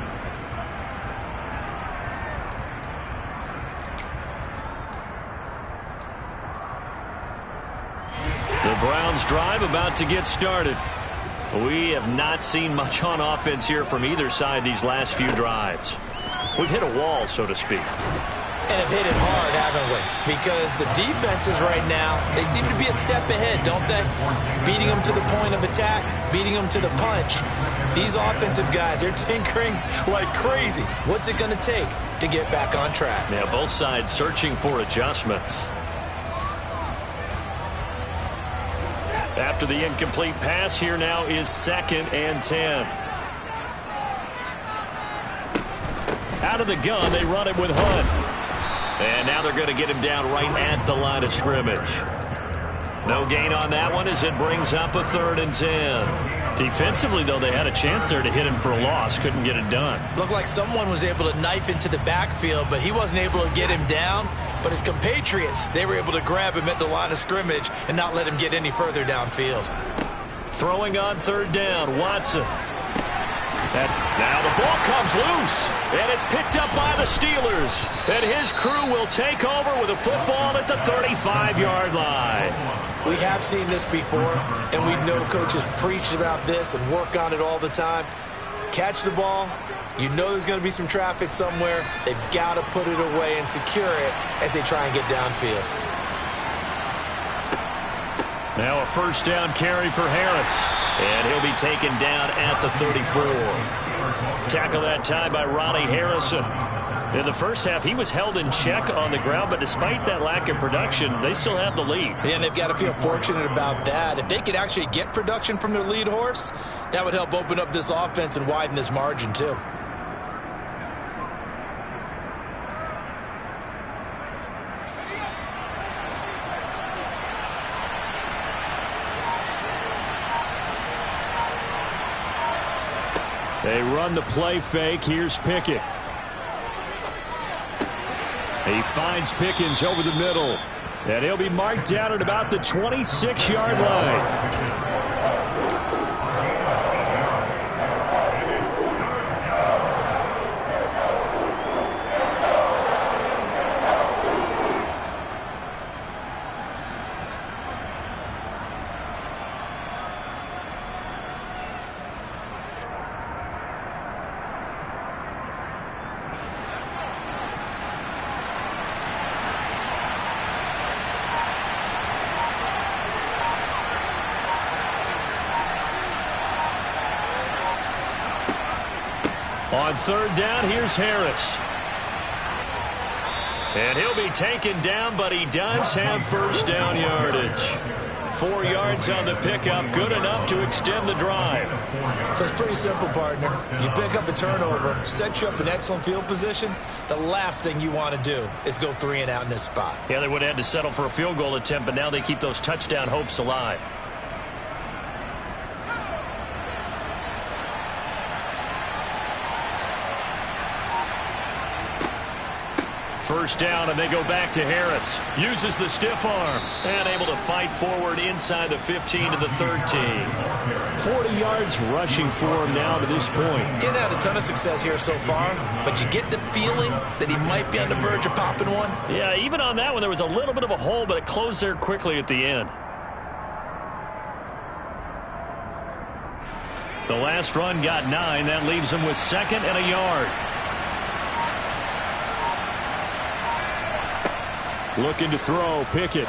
A: The Browns drive about to get started. We have not seen much on offense here from either side these last few drives. We've hit a wall, so to speak.
C: And have hit it hard, haven't we? Because the defenses right now, they seem to be a step ahead, don't they? Beating them to the point of attack, beating them to the punch. These offensive guys, they're tinkering like crazy. What's it going to take to get back on track?
A: Yeah, both sides searching for adjustments. After the incomplete pass, here now is 2nd and 10. Out of the gun, they run it with Hunt. And now they're going to get him down right at the line of scrimmage. No gain on that one as it brings up a 3rd and 10. Defensively, though, they had a chance there to hit him for a loss. Couldn't get it done.
C: Looked like someone was able to knife into the backfield, but he wasn't able to get him down. But his compatriots, they were able to grab him at the line of scrimmage and not let him get any further downfield.
A: Throwing on 3rd down, Watson. Now the ball comes loose, and it's picked up by the Steelers. And his crew will take over with a football at the 35-yard line.
C: We have seen this before, and we know coaches preach about this and work on it all the time. Catch the ball. You know there's going to be some traffic somewhere. They've got to put it away and secure it as they try and get downfield.
A: Now a 1st down carry for Harris. And he'll be taken down at the 34. Tackle that time by Ronnie Harrison. In the first half, he was held in check on the ground, but despite that lack of production, they still have the lead.
C: Yeah, and they've got to feel fortunate about that. If they could actually get production from their lead horse, that would help open up this offense and widen this margin too.
A: They run the play fake. Here's Pickett. He finds Pickens over the middle. And he'll be marked down at about the 26-yard line. On 3rd down, here's Harris. And he'll be taken down, but he does have 1st down yardage. 4 yards on the pickup, good enough to extend the drive.
C: So it's pretty simple, partner. You pick up a turnover, set you up in excellent field position. The last thing you want to do is go 3 and out in this spot.
A: Yeah, they would have had to settle for a field goal attempt, but now they keep those touchdown hopes alive. First down, and they go back to Harris. Uses the stiff arm and able to fight forward inside the 15 to the 13. 40 yards rushing for him now to this point.
C: Getting had a ton of success here so far, but you get the feeling that he might be on the verge of popping one.
A: Yeah, even on that one, there was a little bit of a hole, but it closed there quickly at the end. The last run got 9. That leaves him with 2nd and a yard. Looking to throw, Pickett.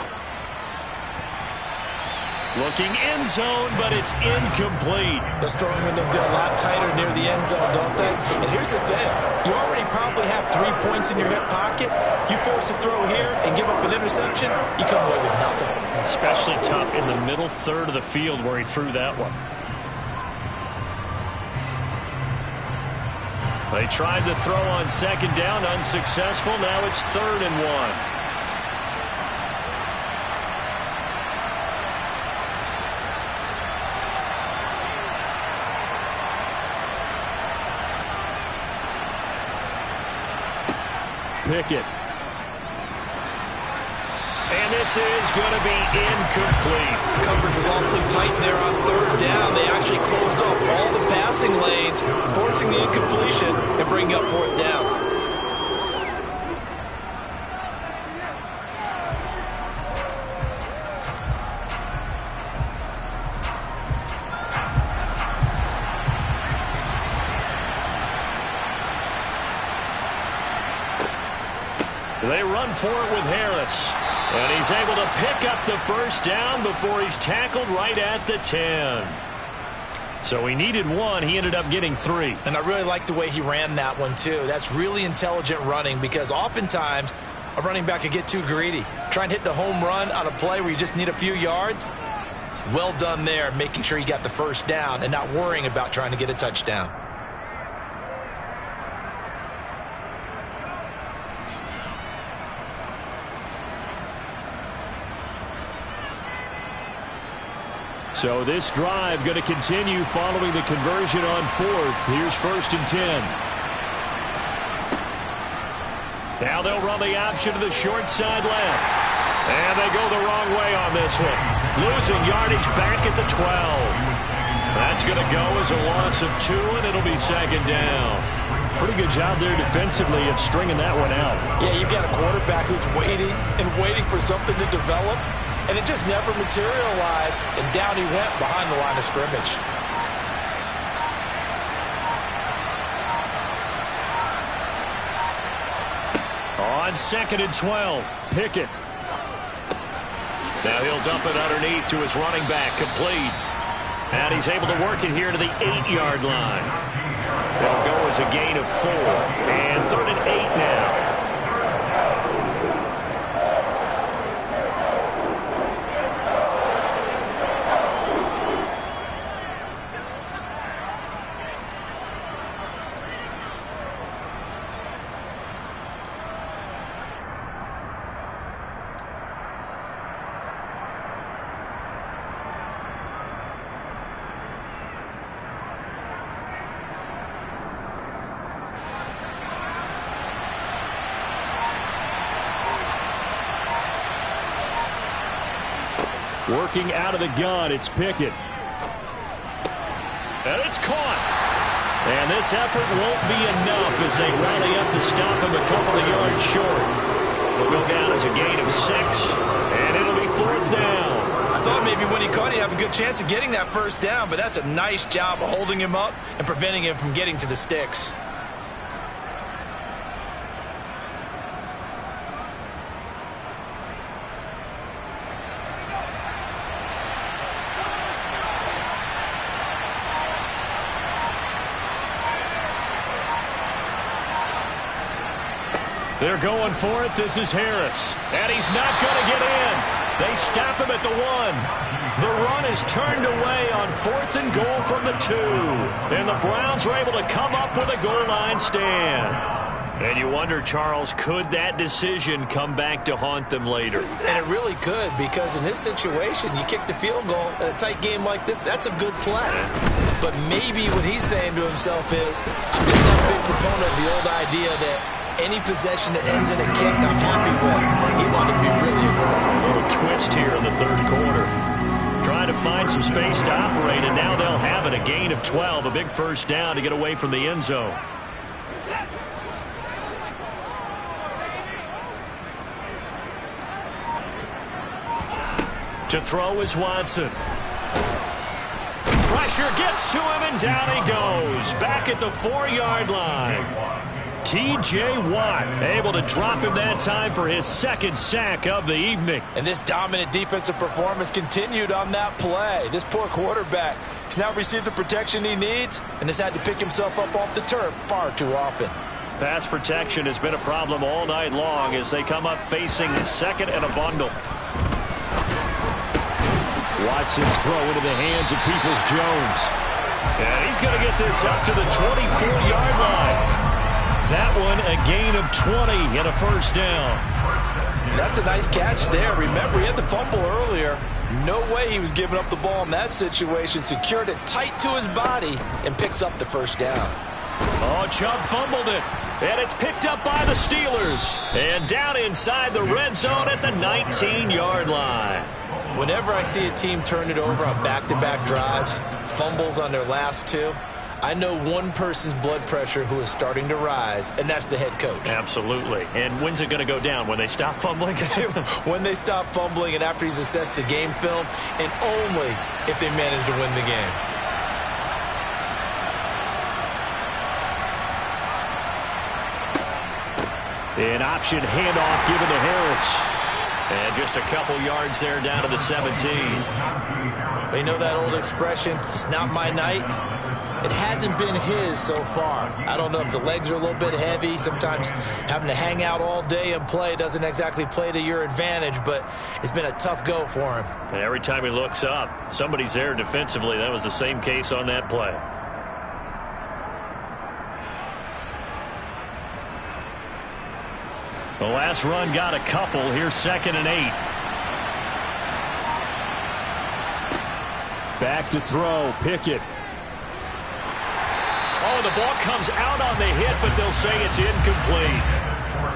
A: Looking end zone, but it's incomplete.
C: Those throwing windows get a lot tighter near the end zone, don't they? And here's the thing. You already probably have 3 points in your hip pocket. You force a throw here and give up an interception, you come away with nothing.
A: Especially tough in the middle third of the field where he threw that one. They tried to throw on 2nd down, unsuccessful. Now it's 3rd and 1.
E: Pickett. And this is going to be incomplete.
B: Coverage was awfully tight there on third down. They actually closed off all the passing lanes, forcing the incompletion and bringing up fourth down.
E: They run for it with Harris. And he's able to pick up the first down before he's tackled right at the 10. So he needed 1. He ended up getting 3.
B: And I really like the way he ran that one, too. That's really intelligent running because oftentimes a running back can get too greedy. Try and hit the home run on a play where you just need a few yards. Well done there, making sure he got the first down and not worrying about trying to get a touchdown.
E: So this drive going to continue following the conversion on 4th. Here's 1st and 10. Now they'll run the option to the short side left. And they go the wrong way on this one. Losing yardage back at the 12. That's going to go as a loss of 2, and it'll be 2nd down. Pretty good job there defensively of stringing that one out.
C: Yeah, you've got a quarterback who's waiting and waiting for something to develop. And it just never materialized, and down he went behind the line of scrimmage.
E: On 2nd and 12, Pickett. Now he'll dump it underneath to his running back, complete. And he's able to work it here to the 8-yard line. They'll go as a gain of 4. And 3rd and 8 now. Working out of the gun, it's Pickett. And it's caught. And this effort won't be enough as they rally up to stop him a couple of yards short. He'll go down as a gain of 6, and it'll be 4th down.
B: I thought maybe when he caught, he'd have a good chance of getting that first down, but that's a nice job of holding him up and preventing him from getting to the sticks.
E: They're going for it. This is Harris. And he's not going to get in. They stop him at the 1. The run is turned away on 4th and goal from the 2. And the Browns are able to come up with a goal line stand. And you wonder, Charles, could that decision come back to haunt them later?
B: And it really could, because in this situation, you kick the field goal in a tight game like this, that's a good play. But maybe what he's saying to himself is, I'm just not a big proponent of the old idea that any possession that ends in a kick, I'm happy with. He wanted to be really aggressive.
E: A little twist here in the 3rd quarter. Trying to find some space to operate, and now they'll have it. A gain of 12, a big first down to get away from the end zone. To throw is Watson. Pressure gets to him, and down he goes. Back at the 4-yard line. T.J. Watt able to drop him that time for his 2nd sack of the evening.
C: And this dominant defensive performance continued on that play. This poor quarterback has now received the protection he needs and has had to pick himself up off the turf far too often.
E: Pass protection has been a problem all night long as they come up facing 2nd and a bundle. Watson's throw into the hands of Peoples-Jones. And he's going to get this up to the 24-yard line. That one a gain of 20 and a first down.
C: That's a nice catch there. Remember, he had the fumble earlier. No way he was giving up the ball in that situation. Secured it tight to his body and picks up the first down.
A: Oh, Chubb fumbled it. And it's picked up by the Steelers. And down inside the red zone at the 19-yard line.
B: Whenever I see a team turn it over on back-to-back drives, fumbles on their last two, I know one person's blood pressure who is starting to rise, and that's the head coach.
A: Absolutely. And when's it going to go down? When they stop fumbling?
B: When they stop fumbling and after he's assessed the game film, and only if they manage to win the game.
A: An option handoff given to Harris. And just a couple yards there down to the 17.
B: You know that old expression, it's not my night? It hasn't been his so far. I don't know if the legs are a little bit heavy. Sometimes having to hang out all day and play doesn't exactly play to your advantage, but it's been a tough go for him.
A: And every time he looks up, somebody's there defensively. That was the same case on that play. The last run got a couple. Here's 2nd and 8. Back to throw. Pickett. Oh, the ball comes out on the hit, but they'll say it's incomplete.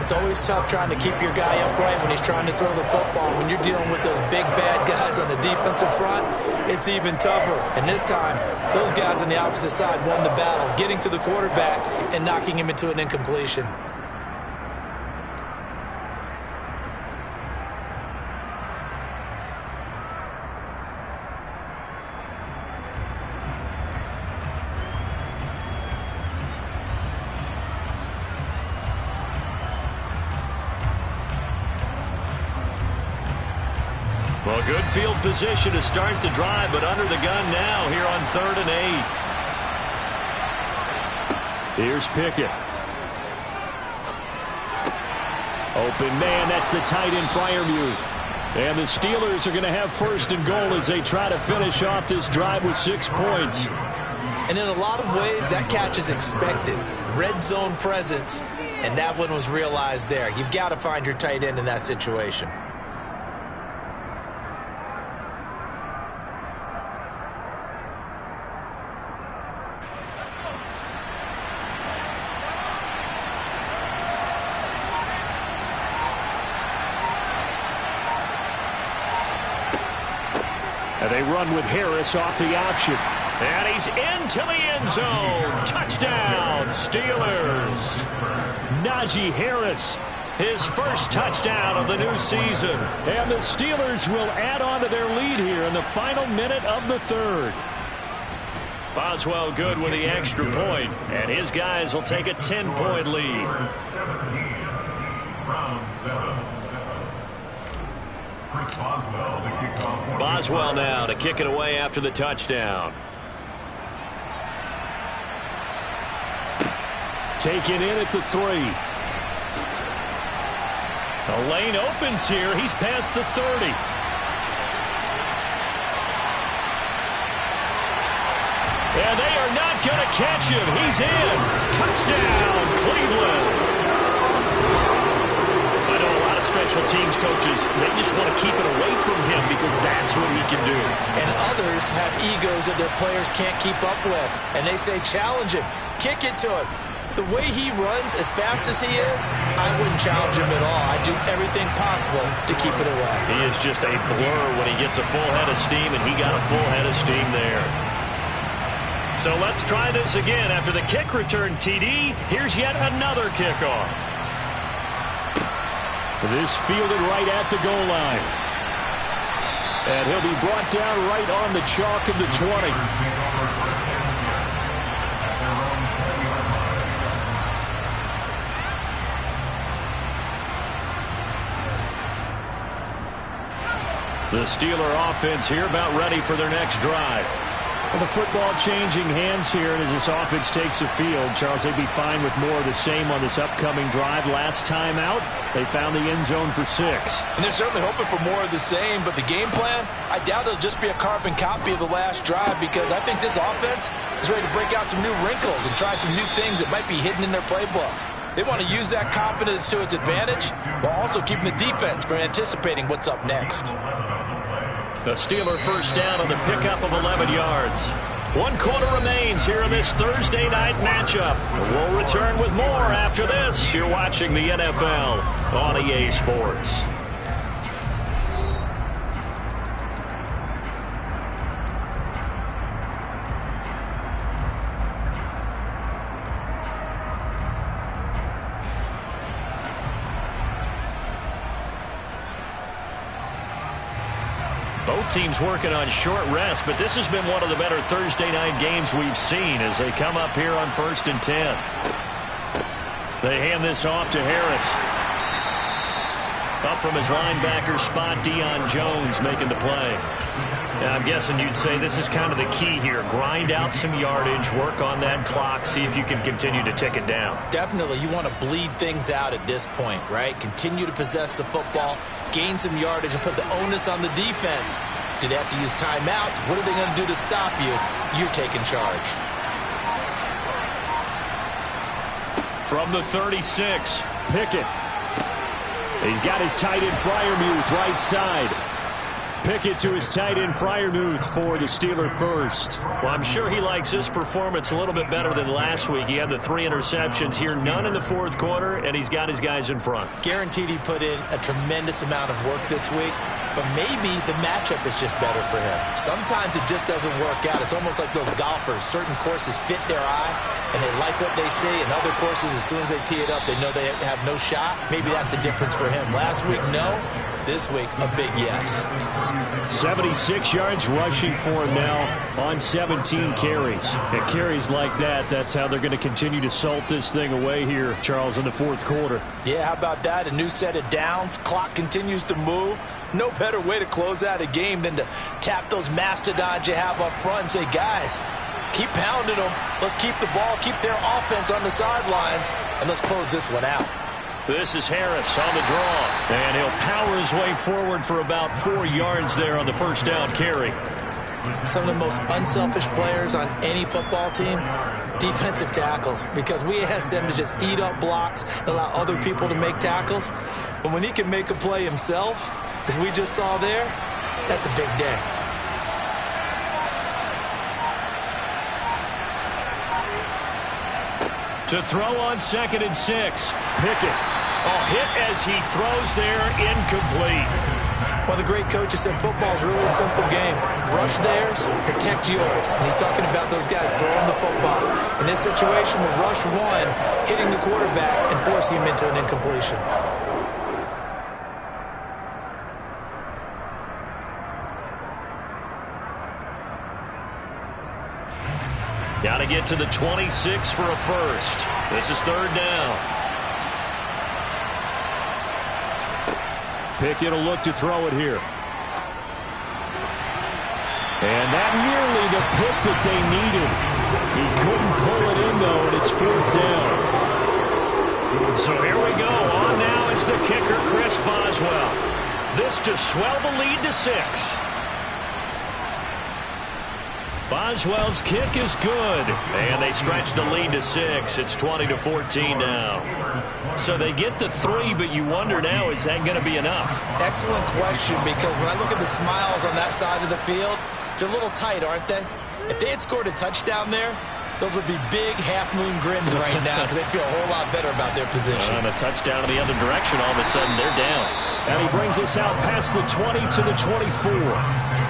B: It's always tough trying to keep your guy upright when he's trying to throw the football. When you're dealing with those big, bad guys on the defensive front, it's even tougher. And this time, those guys on the opposite side won the battle, getting to the quarterback and knocking him into an incompletion.
A: Well, good field position to start the drive, but under the gun now here on 3rd and 8. Here's Pickett. Open man, that's the tight end Freiermuth. And the Steelers are going to have 1st and goal as they try to finish off this drive with 6 points.
B: And in a lot of ways, that catch is expected. Red zone presence, and that one was realized there. You've got to find your tight end in that situation.
A: And they run with Harris off the option. And he's into the end zone. Touchdown, Steelers. Najee Harris, his first touchdown of the new season. And the Steelers will add on to their lead here in the final minute of the 3rd. Boswell good with the extra point. And his guys will take a 10-point lead. Boswell now to kick it away after the touchdown. Taken in at the 3. The lane opens here. He's past the 30. And they are not going to catch him. He's in. Touchdown, Cleveland. I know a lot of special teams coaches, they just want to keep it away from him because that's what he can do.
B: And others have egos that their players can't keep up with. And they say, challenge him, kick it to him. The way he runs as fast as he is, I wouldn't challenge him at all. I'd do everything possible to keep it away.
A: He is just a blur when he gets a full head of steam, and he got a full head of steam there. So let's try this again. After the kick return TD, here's yet another kickoff. This fielded right at the goal line. And he'll be brought down right on the chalk of the 20. The Steeler offense here about ready for their next drive. Well, the football changing hands here as this offense takes the field. Charles, they'd be fine with more of the same on this upcoming drive. Last time out, they found the end zone for 6.
C: And they're certainly hoping for more of the same, but the game plan, I doubt it'll just be a carbon copy of the last drive because I think this offense is ready to break out some new wrinkles and try some new things that might be hidden in their playbook. They want to use that confidence to its advantage while also keeping the defense from anticipating what's up next.
A: The Steeler first down on the pickup of 11 yards. 1 quarter remains here in this Thursday night matchup. We'll return with more after this. You're watching the NFL on EA Sports. Both teams working on short rest, but this has been one of the better Thursday night games we've seen as they come up here on 1st and 10. They hand this off to Harris. Up from his linebacker spot, Deion Jones making the play. Now, I'm guessing you'd say this is kind of the key here. Grind out some yardage, work on that clock, see if you can continue to tick it down.
C: Definitely. You want to bleed things out at this point, right? Continue to possess the football, gain some yardage, and put the onus on the defense. Do they have to use timeouts? What are they going to do to stop you? You're taking charge.
E: From the 36, Pickett. He's got his tight end Freiermuth right side. Pickett to his tight end Freiermuth for the Steeler first.
A: Well, I'm sure he likes his performance a little bit better than last week. He had the 3 interceptions here, none in the 4th quarter, and he's got his guys in front.
C: Guaranteed he put in a tremendous amount of work this week, but maybe the matchup is just better for him. Sometimes it just doesn't work out. It's almost like those golfers. Certain courses fit their eye, and they like what they see. And other courses, as soon as they tee it up, they know they have no shot. Maybe that's the difference for him. Last week, no. This week, a big yes.
E: 76 yards rushing for him now on 17 carries. And carries like that, that's how they're going to continue to salt this thing away here, Charles, in the 4th quarter.
C: Yeah, how about that? A new set of downs. Clock continues to move. No better way to close out a game than to tap those mastodons you have up front and say, guys, keep pounding them. Let's keep the ball, keep their offense on the sidelines, and let's close this one out.
A: This is Harris on the draw, and he'll power his way forward for about 4 yards there on the 1st down carry.
C: Some of the most unselfish players on any football team, defensive tackles, because we ask them to just eat up blocks and allow other people to make tackles. But when he can make a play himself, as we just saw there, that's a big day.
A: To throw on 2nd and 6, Pickett. Hit as he throws there, incomplete.
C: Well, the great coach has said football is really a simple game. Rush theirs, protect yours. And he's talking about those guys throwing the football. In this situation, the rush one, hitting the quarterback and forcing him into an incompletion.
A: Got to get to the 26 for a first. This is 3rd down.
E: Pickett will look to throw it here. And that nearly the pick that they needed. He couldn't pull it in, though, and it's 4th down.
A: So here we go. On now is the kicker, Chris Boswell. This to swell the lead to 6. Boswell's kick is good, and they stretch the lead to 6. It's 20-14 now. So they get the 3, but you wonder now, is that going to be enough?
C: Excellent question, because when I look at the smiles on that side of the field, they're a little tight, aren't they? If they had scored a touchdown there, those would be big half-moon grins right now because they feel a whole lot better about their position.
A: And a touchdown in the other direction, all of a sudden they're down.
E: And he brings us out past the 20 to the 24.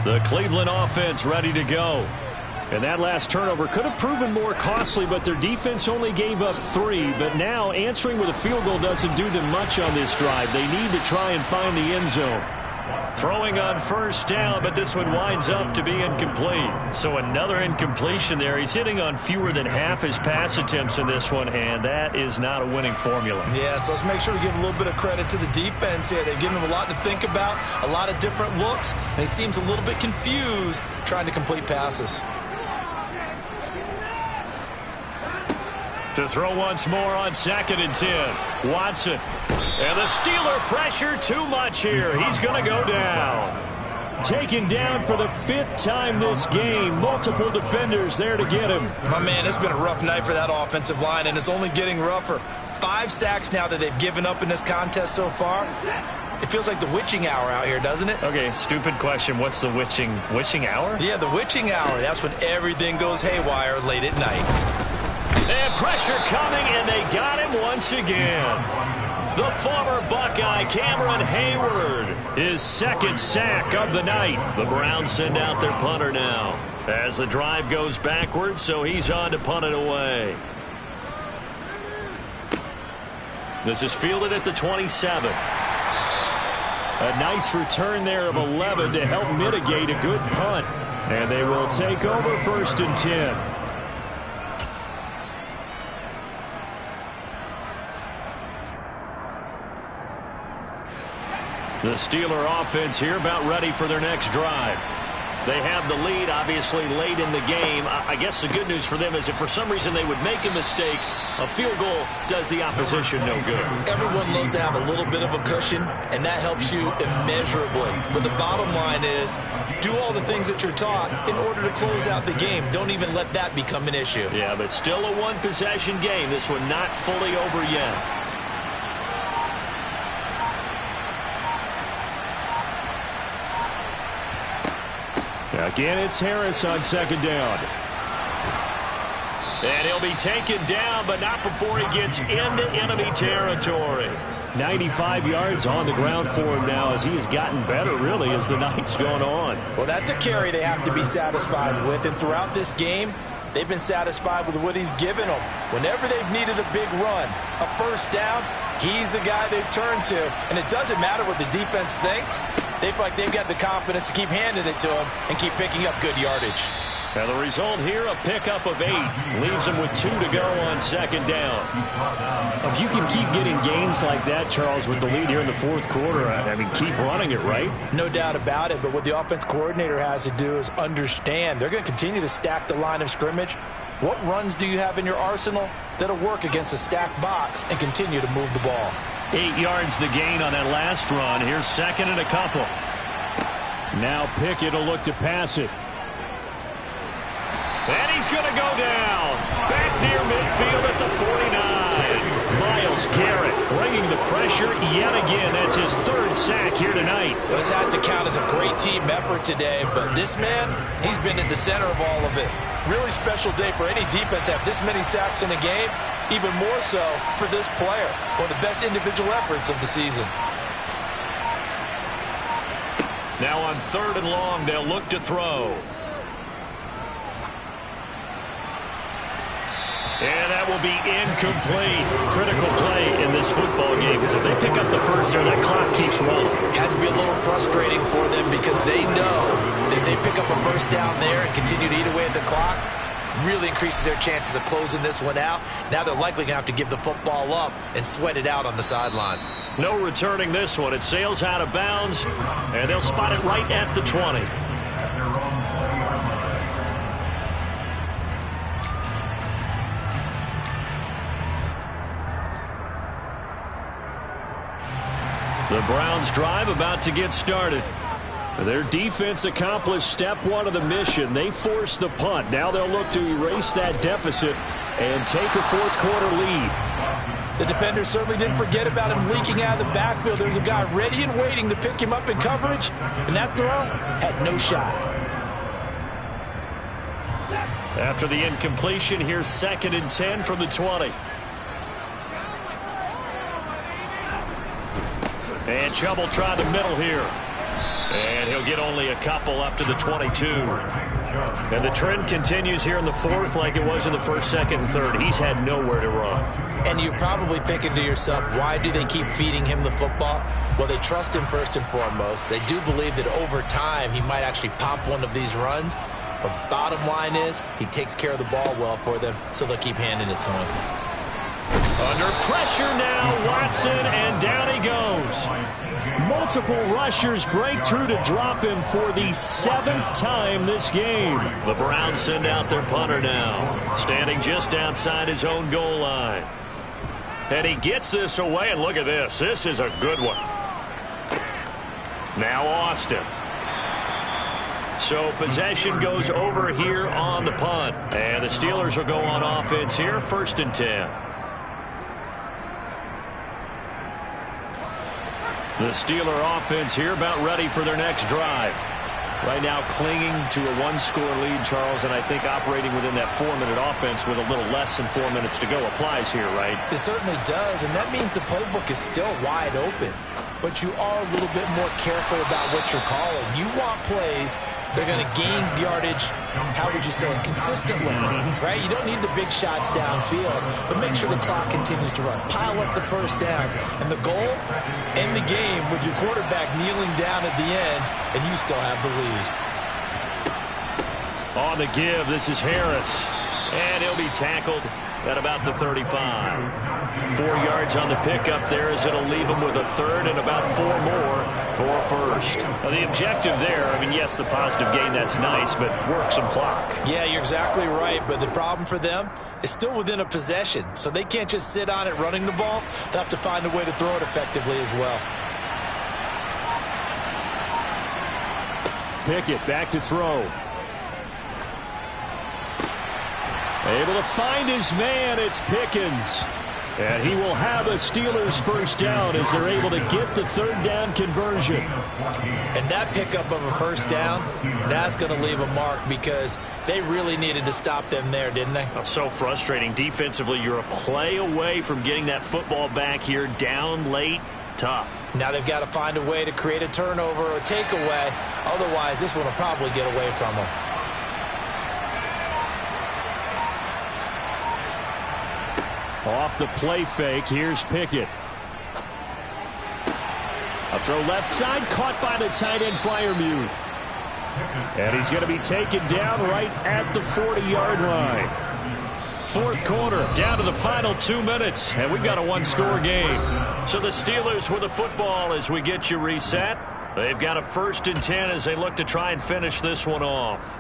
A: The Cleveland offense ready to go.
E: And that last turnover could have proven more costly, but their defense only gave up 3. But now answering with a field goal doesn't do them much on this drive. They need to try and find the end zone.
A: Throwing on 1st down, but this one winds up to be incomplete. So another incompletion there. He's hitting on fewer than half his pass attempts in this one, and that is not a winning formula.
C: Yeah, so let's make sure we give a little bit of credit to the defense here. They've given him a lot to think about, a lot of different looks, and he seems a little bit confused trying to complete passes.
A: To throw once more on 2nd and 10. Watson. And the Steeler pressure too much here. He's going to go down.
E: Taken down for the 5th time this game. Multiple defenders there to get him.
C: My man, it's been a rough night for that offensive line, and it's only getting rougher.
B: 5 sacks now that they've given up in this contest so far. It feels like the witching hour out here, doesn't it?
E: Okay, stupid question. What's the witching hour?
B: Yeah, the witching hour. That's when everything goes haywire late at night.
A: And pressure coming, and they got him once again. The former Buckeye, Cameron Hayward, his second sack of the night. The Browns send out their punter now as the drive goes backwards, so he's on to punt it away. This is fielded at the 27. A nice return there of 11 to help mitigate a good punt. And they will take over 1st and 10. The Steeler offense here about ready for their next drive. They have the lead, obviously, late in the game. I guess the good news for them is if for some reason they would make a mistake, a field goal does the opposition no good.
B: Everyone loves to have a little bit of a cushion, and that helps you immeasurably. But the bottom line is, do all the things that you're taught in order to close out the game. Don't even let that become an issue.
A: Yeah, but still a one-possession game. This one not fully over yet. Again, it's Harris on 2nd down. And he'll be taken down, but not before he gets into enemy territory. 95 yards on the ground for him now as he has gotten better, really, as the night's gone on.
C: Well, that's a carry they have to be satisfied with. And throughout this game, they've been satisfied with what he's given them. Whenever they've needed a big run, a first down, he's the guy they've turned to. And it doesn't matter what the defense thinks. They feel like they've got the confidence to keep handing it to him and keep picking up good yardage.
A: And the result here, a pickup of 8. Leaves him with 2 to go on 2nd down.
E: If you can keep getting gains like that, Charles, with the lead here in the 4th quarter, I mean, keep running it, right?
C: No doubt about it, but what the offense coordinator has to do is understand. They're going to continue to stack the line of scrimmage. What runs do you have in your arsenal that'll work against a stacked box and continue to move the ball?
A: 8 yards the gain on that last run. Here's 2nd and a couple.
E: Now Pickett will look to pass it.
A: And he's going to go down. Back near midfield at the 49. Myles Garrett bringing the pressure yet again. That's his 3rd sack here tonight.
C: Well, this has to count as a great team effort today, but this man, he's been at the center of all of it. Really special day for any defense to have this many sacks in a game, even more so for this player. One of the best individual efforts of the season.
A: Now on 3rd and long, they'll look to throw. And that will be incomplete. Critical play in this football game, because if they pick up the first there, that clock keeps rolling.
B: Has to be a little frustrating for them because they know that they pick up a first down there and continue to eat away at the clock, really increases their chances of closing this one out. Now they're likely going to have to give the football up and sweat it out on the sideline.
A: No returning this one. It sails out of bounds, and they'll spot it right at the 20. The Browns drive about to get started. Their defense accomplished step 1 of the mission. They forced the punt. Now they'll look to erase that deficit and take a 4th quarter lead.
C: The defenders certainly didn't forget about him leaking out of the backfield. There's a guy ready and waiting to pick him up in coverage, and that throw had no shot.
A: After the incompletion, here's 2nd and 10 from the 20. And Chubb try the middle here. And he'll get only a couple up to the 22. And the trend continues here in the 4th like it was in the 1st, 2nd, and 3rd. He's had nowhere to run.
B: And you're probably thinking to yourself, why do they keep feeding him the football? Well, they trust him first and foremost. They do believe that over time he might actually pop one of these runs. But bottom line is he takes care of the ball well for them, so they'll keep handing it to him.
A: Under pressure now, Watson, and down he goes.
E: Multiple rushers break through to drop him for the 7th time this game.
A: The Browns send out their punter now, standing just outside his own goal line. And he gets this away, and look at this. This is a good one. Now Austin. So possession goes over here on the punt. And the Steelers will go on offense here, 1st and 10.
E: The Steeler offense here about ready for their next drive. Right now clinging to a one-score lead, Charles, and I think operating within that 4-minute offense with a little less than 4 minutes to go applies here, right?
C: It certainly does, and that means the playbook is still wide open. But you are a little bit more careful about what you're calling. You want plays that are going to gain yardage, how would you say it, consistently, right? You don't need the big shots downfield, but make sure the clock continues to run. Pile up the first downs. And the goal, end the game with your quarterback kneeling down at the end, and you still have the lead.
E: On the give, this is Harris. And he'll be tackled at about the 35. 4 yards on the pickup there as it'll leave him with a third and about 4 more for a first. Now, the objective there, I mean, yes, the positive gain, that's nice, but work some clock.
C: Yeah, you're exactly right, but the problem for them is still within a possession, so they can't just sit on it running the ball. They'll have to find a way to throw it effectively as well.
E: Pickett back to throw. Able to find his man, it's Pickens. And he will have a Steelers first down as they're able to get the third down conversion.
C: And that pickup of a first down, that's going to leave a mark because they really needed to stop them there, didn't they?
E: Oh, so frustrating. Defensively, you're a play away from getting that football back here down late. Tough.
C: Now they've got to find a way to create a turnover or a takeaway. Otherwise, this one will probably get away from them.
E: Off the play fake, here's Pickett. A throw left side, caught by the tight end Freiermuth. And he's going to be taken down right at the 40-yard line. Fourth quarter, down to the final 2 minutes, and we've got a one-score game. So the Steelers with the football as we get you reset. They've got a 1st and 10 as they look to try and finish this one off.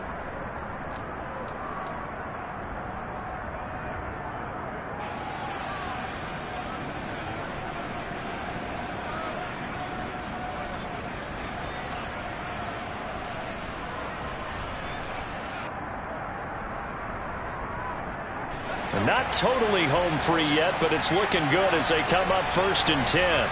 E: Not totally home free yet, but it's looking good as they come up 1st and 10.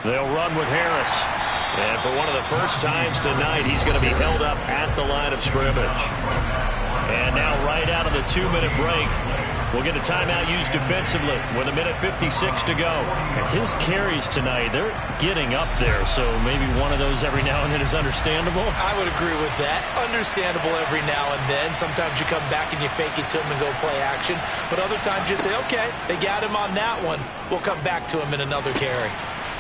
E: They'll run with Harris. And for one of the first times tonight, he's going to be held up at the line of scrimmage. And now right out of the 2-minute break, we'll get a timeout used defensively with 1:56 to go. And his carries tonight, they're getting up there, so maybe one of those every now and then is understandable.
C: I would agree with that. Understandable every now and then. Sometimes you come back and you fake it to him and go play action. But other times you say, okay, they got him on that one. We'll come back to him in another carry.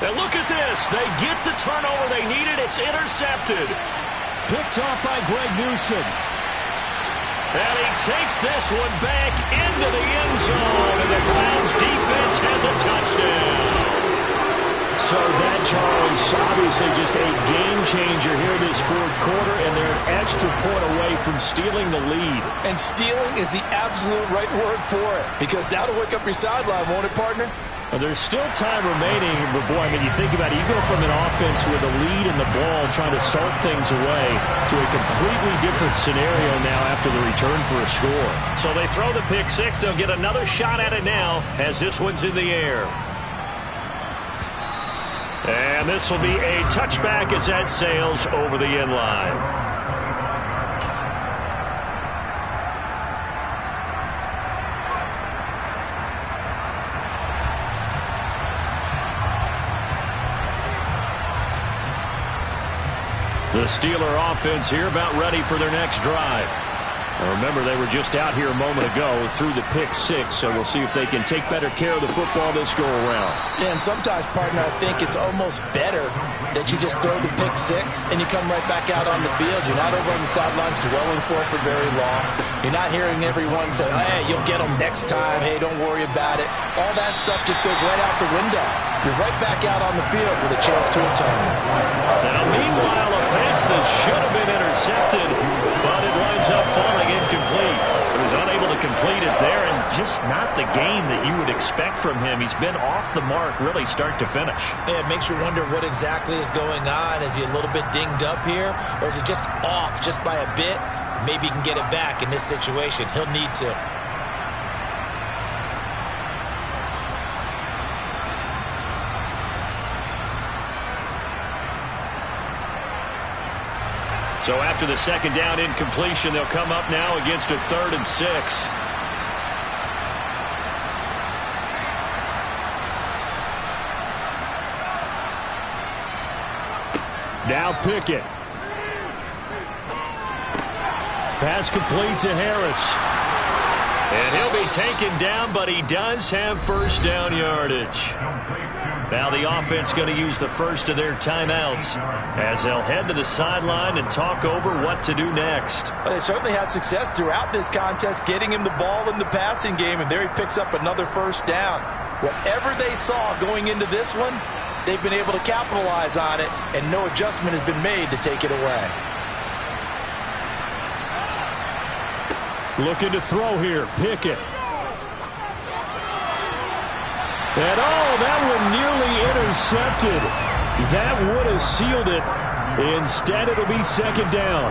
E: And look at this. They get the turnover they needed. It's intercepted. Picked off by Greg Newsom. And he takes this one back into the end zone, and the Browns defense has a touchdown. So that, Charles, obviously just a game changer here this fourth quarter, and they're an extra point away from stealing the lead.
C: And stealing is the absolute right word for it, because that'll wake up your sideline, won't it, partner?
E: Well, there's still time remaining, but boy, I mean, you think about it, you go from an offense with a lead in the ball trying to salt things away to a completely different scenario now after the return for a score. So they throw the pick six. They'll get another shot at it now as this one's in the air. And this will be a touchback as that sails over the end line. The Steeler offense here about ready for their next drive. Now remember, they were just out here a moment ago through the pick six, so we'll see if they can take better care of the football this go around.
C: Yeah, and sometimes, partner, I think it's almost better that you just throw the pick six and you come right back out on the field. You're not over on the sidelines dwelling for it for very long. You're not hearing everyone say, hey, you'll get them next time. Hey, don't worry about it. All that stuff just goes right out the window. You're right back out on the field with a chance to atone.
E: Now, meanwhile, a pass that should have been intercepted, but it winds up falling incomplete. So he's unable to complete it there, and just not the game that you would expect from him. He's been off the mark really start to finish.
C: Yeah, it makes you wonder what exactly is going on. Is he a little bit dinged up here, or is it just off just by a bit? Maybe he can get it back in this situation. He'll need to.
E: So after the second down incompletion, they'll come up now against a 3rd and 6. Now Pickett. Pass complete to Harris. And he'll be taken down, but he does have first down yardage. Now the offense going to use the first of their timeouts as they'll head to the sideline and talk over what to do next.
C: Well, they certainly had success throughout this contest getting him the ball in the passing game, and there he picks up another first down. Whatever they saw going into this one, they've been able to capitalize on it, and no adjustment has been made to take it away.
E: Looking to throw here, Pickett. And that one nearly intercepted. That would have sealed it. Instead, it'll be second down.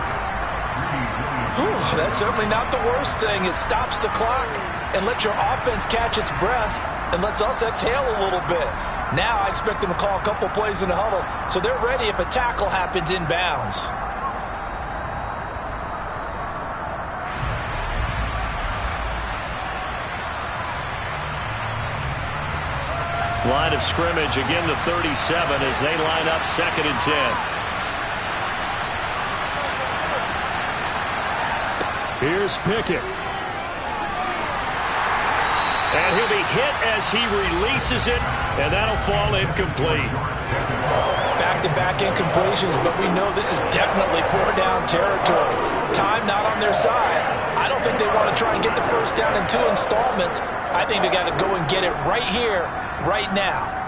C: Whew, that's certainly not the worst thing. It stops the clock and lets your offense catch its breath and lets us exhale a little bit. Now I expect them to call a couple plays in the huddle so they're ready if a tackle happens inbounds.
E: Line of scrimmage, again the 37 as they line up 2nd and 10. Here's Pickett. And he'll be hit as he releases it, and that'll fall incomplete.
C: Back-to-back incompletions, but we know this is definitely 4-down territory. Time not on their side. I don't think they want to try and get the first down in 2 installments. I think they got to go and get it right here, right now.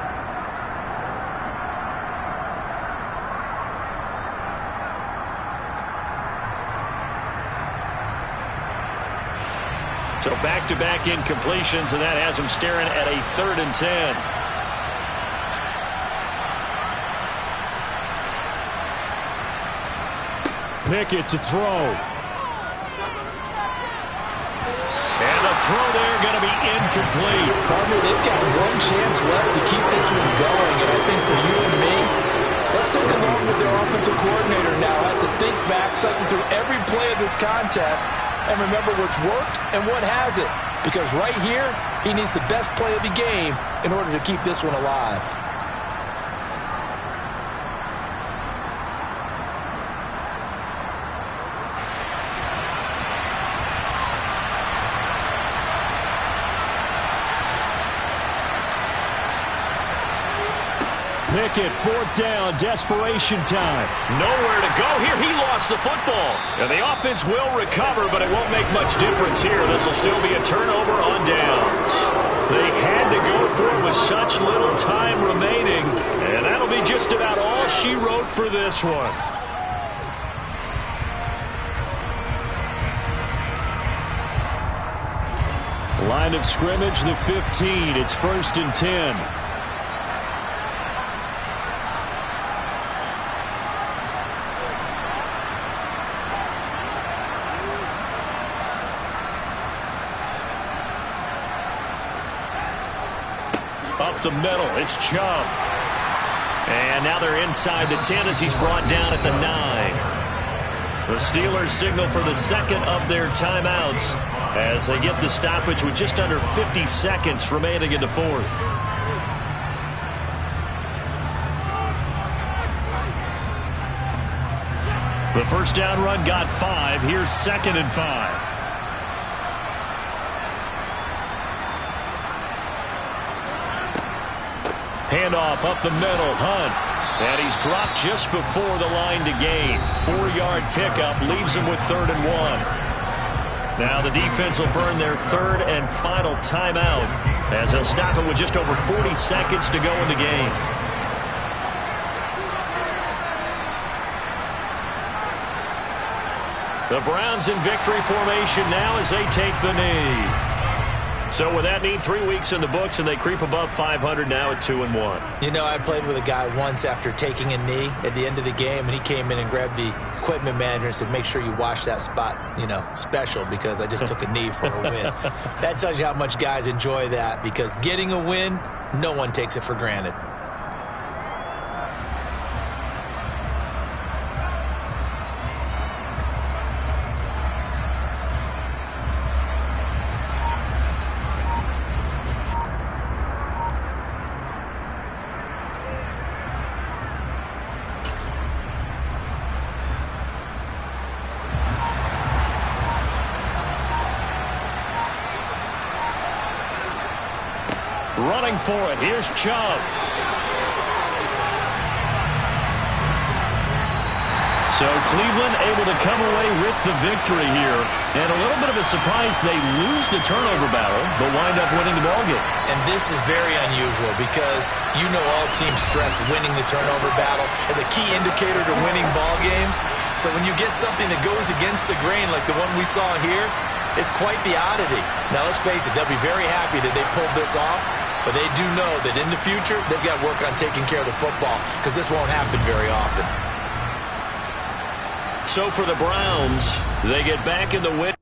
E: So back-to-back incompletions, and that has them staring at a 3rd and 10. Pickett to throw. And the throw there going to be incomplete.
C: Partner, they've got one chance left to keep this one going, and I think for you and me, let's think along with their offensive coordinator now has to think back, cycle through every play of this contest, and remember what's worked and what hasn't. Because right here, he needs the best play of the game in order to keep this one alive.
E: Pickett, 4th down, desperation time. Nowhere to go here. He lost the football. And the offense will recover, but it won't make much difference here. This will still be a turnover on downs. They had to go for it with such little time remaining. And that'll be just about all she wrote for this one. Line of scrimmage, the 15. It's 1st and 10. Up the middle, it's Chubb. And now they're inside the 10 as he's brought down at the 9. The Steelers signal for the second of their timeouts as they get the stoppage with just under 50 seconds remaining in the 4th. The first down run got 5. Here's 2nd and 5. Handoff up the middle, Hunt. And he's dropped just before the line to gain. 4-yard pickup leaves him with 3rd and 1. Now the defense will burn their 3rd and final timeout as they'll stop it with just over 40 seconds to go in the game. The Browns in victory formation now as they take the knee. So with that knee, 3 weeks in the books, and they creep above 500 now at 2-1.
C: You know, I played with a guy once after taking a knee at the end of the game, and he came in and grabbed the equipment manager and said, make sure you wash that spot, you know, special, because I just took a knee for a win. That tells you how much guys enjoy that, because getting a win, no one takes it for granted.
A: Running for it. Here's Chubb. So Cleveland able to come away with the victory here. And a little bit of a surprise, they lose the turnover battle, but wind up winning the ballgame.
B: And this is very unusual because you know all teams stress winning the turnover battle as a key indicator to winning ball games. So when you get something that goes against the grain like the one we saw here, it's quite the oddity. Now let's face it, they'll be very happy that they pulled this off, but they do know that in the future they've got to work on taking care of the football because this won't happen very often.
A: So for the Browns, they get back in the win.